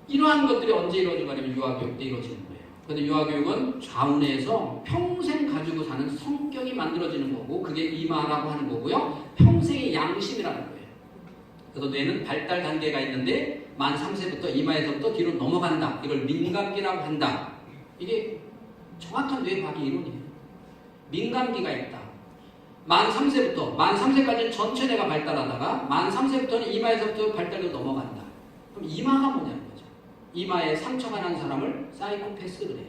이러한 것들이 언제 이루어진 거냐면 유아교육 때 이루어지는 거예요. 근데 유아교육은 좌우내에서 평생 가지고 사는 성격이 만들어지는 거고 그게 이마라고 하는 거고요. 평생의 양심이라는 거예요. 그래서 뇌는 발달 단계가 있는데 만 3세부터 이마에서부터 뒤로 넘어간다. 이걸 민감기라고 한다. 이게 정확한 뇌과학의 이론이에요. 민감기가 있다. 만 3세부터 만 3세까지는 전체 뇌가 발달하다가 만 3세부터는 이마에서부터 발달로 넘어간다. 그럼 이마가 뭐냐는 거죠. 이마에 상처가 난 사람을 사이코패스를 해요.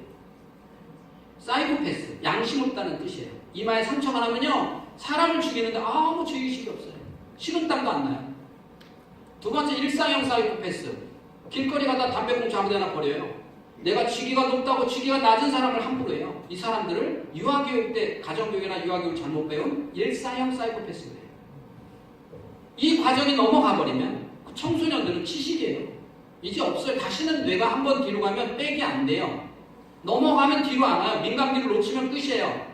사이코패스, 양심 없다는 뜻이에요. 이마에 상처가 나면요 사람을 죽이는데 아무 죄의식이 없어요. 식은땀도 안 나요. 두 번째 일상형 사이코패스. 길거리 가다 담배꽁초 아무 데나 버려요. 내가 직위가 높다고 직위가 낮은 사람을 함부로 해요. 이 사람들을 유아교육 때 가정교육이나 유아교육 잘못 배운 일상형 사이코패스예요. 이 과정이 넘어가 버리면 그 청소년들은 치식이에요. 이제 없어요. 다시는 뇌가 한 번 뒤로 가면 백이 안 돼요. 넘어가면 뒤로 안 와요. 민감기를 놓치면 끝이에요.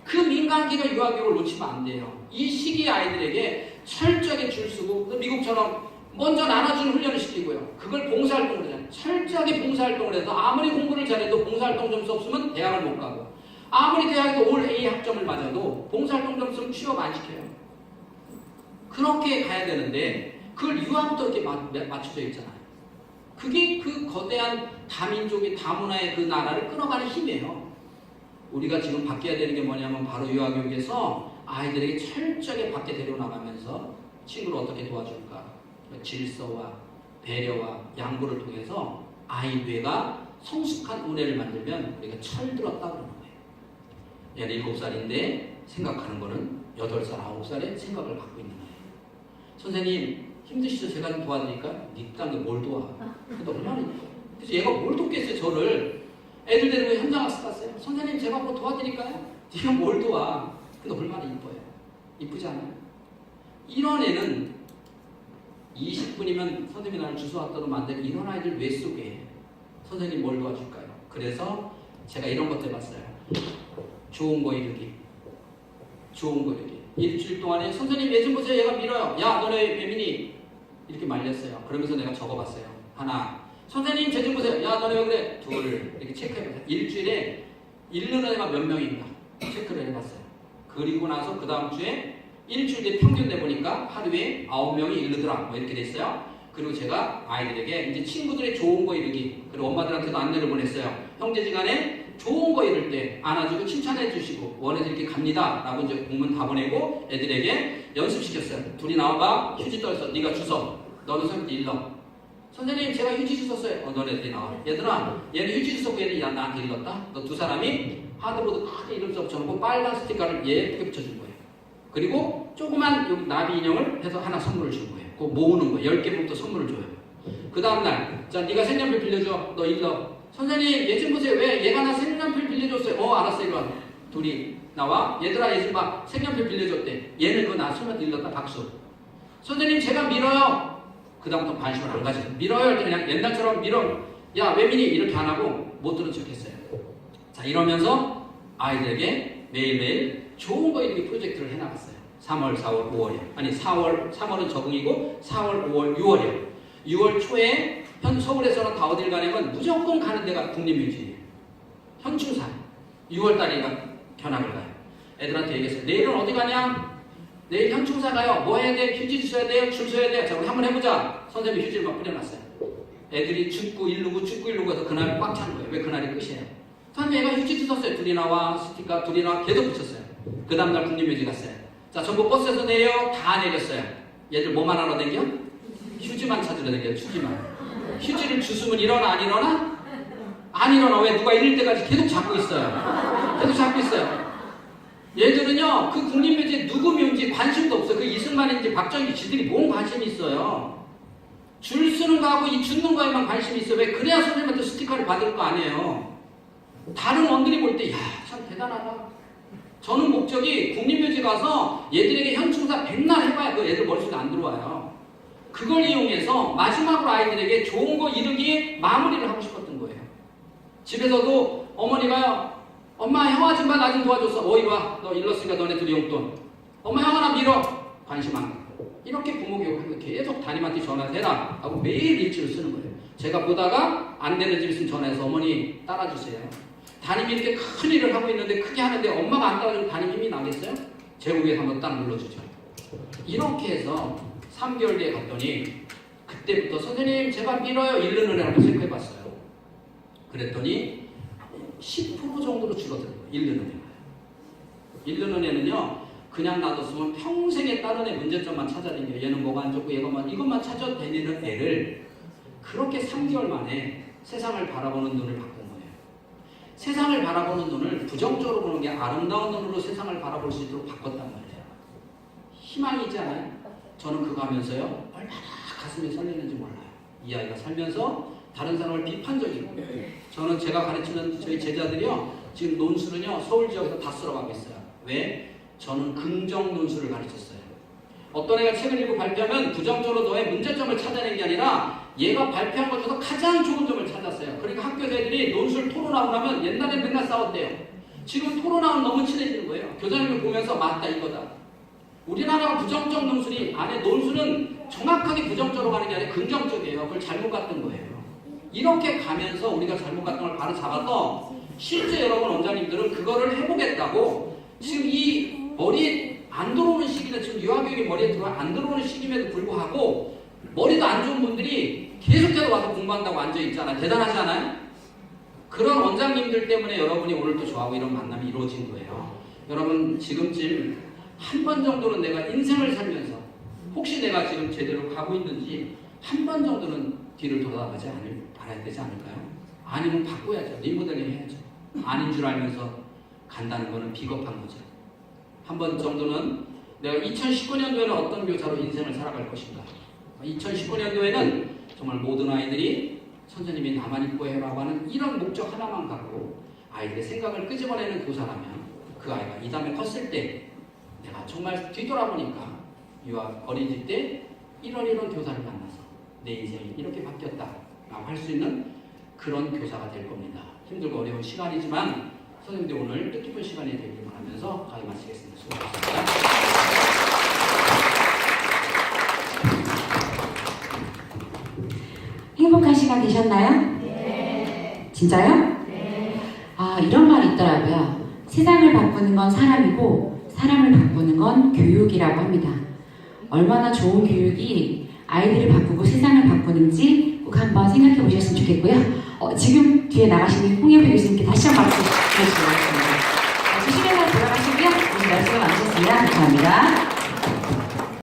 그 민감기가 유아교육을 놓치면 안 돼요. 이 시기 아이들에게 철저하게 줄 서고 미국처럼 먼저 나눠주는 훈련을 시키고요. 그걸 봉사활동을 하잖아요. 철저하게 봉사활동을 해서 아무리 공부를 잘해도 봉사활동 점수 없으면 대학을 못 가고 아무리 대학에서 올 A 학점을 맞아도 봉사활동 점수는 취업 안 시켜요. 그렇게 가야 되는데 그걸 유아부터 이렇게 맞춰져 있잖아요. 그게 그 거대한 다민족의 다문화의 그 나라를 끊어가는 힘이에요. 우리가 지금 바뀌어야 되는 게 뭐냐면 바로 유아교육에서 아이들에게 철저하게 밖에 데려나가면서 친구를 어떻게 도와줄까 질서와 배려와 양보를 통해서 아이 뇌가 성숙한 은혜를 만들면 우리가 철들었다 그러는 거예요. 얘는 7살인데 생각하는 거는 8살, 9살의 생각을 갖고 있는 거예요. 선생님 힘드시죠? 제가 좀 도와드릴까? 네 딴 게 뭘 도와? 근데 얼마나 이뻐요. 그래서 얘가 뭘 돕겠어요? 저를 애들 데리고 현장 학습 갔어요. 선생님 제가 뭐 도와드릴까요? 네가 뭘 도와? 근데 얼마나 이뻐요. 이쁘지 않아요? 이런 애는 20분이면 선생님이 나를 주소 왔다도 만든 이런 아이들 뇌 속에 선생님 뭘 도와줄까요? 그래서 제가 이런 것도 해봤어요. 좋은 거 이르기. 좋은 거 이르기. 일주일 동안에 선생님 얘 좀 보세요. 얘가 밀어요. 야 너네 왜 미니? 이렇게 말렸어요. 그러면서 내가 적어봤어요. 하나 선생님 쟤 좀 보세요. 야 너네 왜 그래? 둘 이렇게 체크해보세요. 일주일에 읽는 애가 몇 명인가 체크를 해봤어요. 그리고 나서 그 다음 주에 일주일 뒤에 평균 내보니까 하루에 9명이 읽더라 뭐 이렇게 됐어요. 그리고 제가 아이들에게 이제 친구들의 좋은 거 이르기, 그리고 엄마들한테도 안내를 보냈어요. 형제지간에 좋은 거 이룰 때 안아주고 칭찬해 주시고 원해서 이렇게 갑니다 라고 이제 공문 다 보내고 애들에게 연습시켰어요. 둘이 나와봐. 휴지 떨었어. 네가 주워. 너는 선생님한테 일러. 선생님 제가 휴지 주웠어요. 너네들이 나와. 얘들아 얘는 휴지 주웠고 얘는 야 나한테 일렀다. 너 두 사람이 하드보드 크게 이름 써붙여놓고 빨간 스티커를 예쁘게 붙여준 거예요. 그리고 조그만 여기 나비 인형을 해서 하나 선물을 준 거예요. 그거 모으는 거예요. 10개부터 선물을 줘요. 그 다음날 자 네가 색연필 빌려줘. 너 일러. 선생님 얘 좀 보세요. 왜 얘가 나 색연필 빌려줬어요. 알았어 이리 와. 둘이 나와. 얘들아 얘 좀 봐. 색연필 빌려줬대. 얘는 그거 나 선생님한테 일렀다. 박수. 선생님 제가 밀어요. 그 다음부터 관심을 안 가져요. 밀어요 할 때 그냥 옛날처럼 밀어. 야 왜 미니? 이렇게 안 하고 못 들은 척 했어요. 자 이러면서 아이들에게 매일매일 좋은 거 이렇게 프로젝트를 해나갔어요. 3월, 4월, 5월이요. 아니 3월은 적응이고 4월, 5월, 6월이요. 6월 초에 서울에서는 다 어딜 가냐면 무조건 가는 데가 국립묘지예요. 현충사. 6월달인가 견학을 가요. 애들한테 얘기했어요. 내일은 어디 가냐? 내일 현충사 가요. 뭐 해야 돼? 휴지 주셔야 돼요? 줄 서야 돼요? 자 우리 한번 해보자. 선생님이 휴지를 막 뿌려놨어요. 애들이 죽고 일르고 해서 그날 꽉 찬 거예요. 왜 그날이 끝이에요? 선생님 얘가 휴지 주셨어요. 둘이 나와 스티커 둘이 나와 계속 붙였어요. 그 다음날 국립묘지 갔어요. 자 전부 버스에서 내려 다 내렸어요. 얘들 뭐만 하러 댕겨? 휴지만 찾으러 댕겨요. 휴지만. 휴지를 주스면 일어나 안 일어나? 안 일어나. 왜? 누가 이럴 때까지 계속 잡고 있어요. 계속 잡고 있어요. 얘들은요 그 국립묘지에 누구 묘지 관심도 없어요. 그 이승만인지 박정희 지들이 뭔 관심이 있어요. 줄 쓰는 거하고 이 줍는 거에만 관심이 있어요. 왜? 그래야 선생님한테 스티커를 받을 거 아니에요. 다른 원들이 볼 때 야 참 대단하다. 저는 목적이 국립묘지 가서 얘들에게 현충사 백날 해봐야 그 애들 머릿속에 안 들어와요. 그걸 이용해서 마지막으로 아이들에게 좋은 거 이루기 마무리를 하고 싶었던 거예요. 집에서도 어머니가요 엄마 형아 좀 봐 나 좀 도와줬어. 이리 와. 너 일렀으니까 너네 둘이 용돈. 엄마 형 하나 밀어. 관심 안 갖고. 이렇게 부모 교육하면 계속 담임한테 전화해서 해라 하고 매일 일지를 쓰는 거예요. 제가 보다가 안 되는 집 있으면 전화해서 어머니 따라주세요. 담임이 이렇게 큰 일을 하고 있는데 크게 하는데 엄마가 안 따라주면 담임 힘이 나겠어요? 제국에서 한번 딱 눌러주죠. 이렇게 해서 3개월 뒤에 갔더니 그때부터 선생님 제가 밀어요. 읽는 애라고 체크해봤어요. 그랬더니 10% 정도로 줄어들어요. 읽는 애가. 읽는 애는요 그냥 놔뒀으면 평생에 다른 애 문제점만 찾아다녀요. 얘는 뭐가 안 좋고 얘가 이것만 찾아다니는 애를 그렇게 3개월 만에 세상을 바라보는 눈을 바꾼 거예요. 세상을 바라보는 눈을 부정적으로 보는 게 아름다운 눈으로 세상을 바라볼 수 있도록 바꿨단 말이에요. 희망이지 않아요? 저는 그거 하면서요 얼마나 가슴이 설레는지 몰라요. 이 아이가 살면서 다른 사람을 비판적이고 저는 제가 가르치는 저희 제자들이요 지금 논술은요 서울 지역에서 다 쓸어가고 있어요. 왜? 저는 긍정 논술을 가르쳤어요. 어떤 애가 책을 읽고 발표하면 부정적으로 너의 문제점을 찾아낸 게 아니라 얘가 발표한 것 중에서 가장 좋은 점을 찾았어요. 그러니까 학교 애들이 논술 토론하고 나면 옛날에 맨날 싸웠대요. 지금 토론하면 너무 친해지는 거예요. 교장님을 보면서 맞다 이거다. 우리나라가 부정적 논술이 안에 논술은 정확하게 부정적으로 가는 게 아니라 긍정적이에요. 그걸 잘못 갔던 거예요. 이렇게 가면서 우리가 잘못 갔던 걸 바로 잡아서 실제 여러분 원장님들은 그거를 해보겠다고 지금 이 머리에 안 들어오는 시기는 지금 유아교육이 머리에 안 들어오는 시기임에도 불구하고 머리도 안 좋은 분들이 계속해서 와서 공부한다고 앉아있잖아요. 대단하지 않아요? 그런 원장님들 때문에 여러분이 오늘 또 저하고 이런 만남이 이루어진 거예요. 여러분 지금쯤 한 번 정도는 내가 인생을 살면서 혹시 내가 지금 제대로 가고 있는지 한 번 정도는 뒤를 돌아가지 않아야 되지 않을까요? 아니면 바꿔야죠. 리모델링 해야죠. 아닌 줄 알면서 간다는 거는 비겁한 거죠. 한 번 정도는 내가 2019년도에는 어떤 교사로 인생을 살아갈 것인가. 2019년도에는 정말 모든 아이들이 선생님이 나만 이뻐해라고 하는 이런 목적 하나만 갖고 아이들의 생각을 끄집어내는 교사라면 그 아이가 이 다음에 컸을 때 내가 정말 뒤돌아보니까 유아 어린이집 때 이런 교사를 만나서 내 인생이 이렇게 바뀌었다 라고 할 수 있는 그런 교사가 될 겁니다. 힘들고 어려운 시간이지만 선생님들 오늘 뜻깊은 시간이 되길 바라면서 강의 마치겠습니다. 수고하셨습니다. 행복한 시간 되셨나요? 네. 진짜요? 네. 아, 이런 말이 있더라고요. 세상을 바꾸는 건 사람이고 사람을 바꾸는 건 교육이라고 합니다. 얼마나 좋은 교육이 아이들을 바꾸고 세상을 바꾸는지 꼭 한번 생각해 보셨으면 좋겠고요. 지금 뒤에 나가시는 홍영표 교수님께 다시 한번 박수 주시기 바랍니다. 조심해서 돌아가시고요. 오늘 말씀 나누셨습니다. 감사합니다.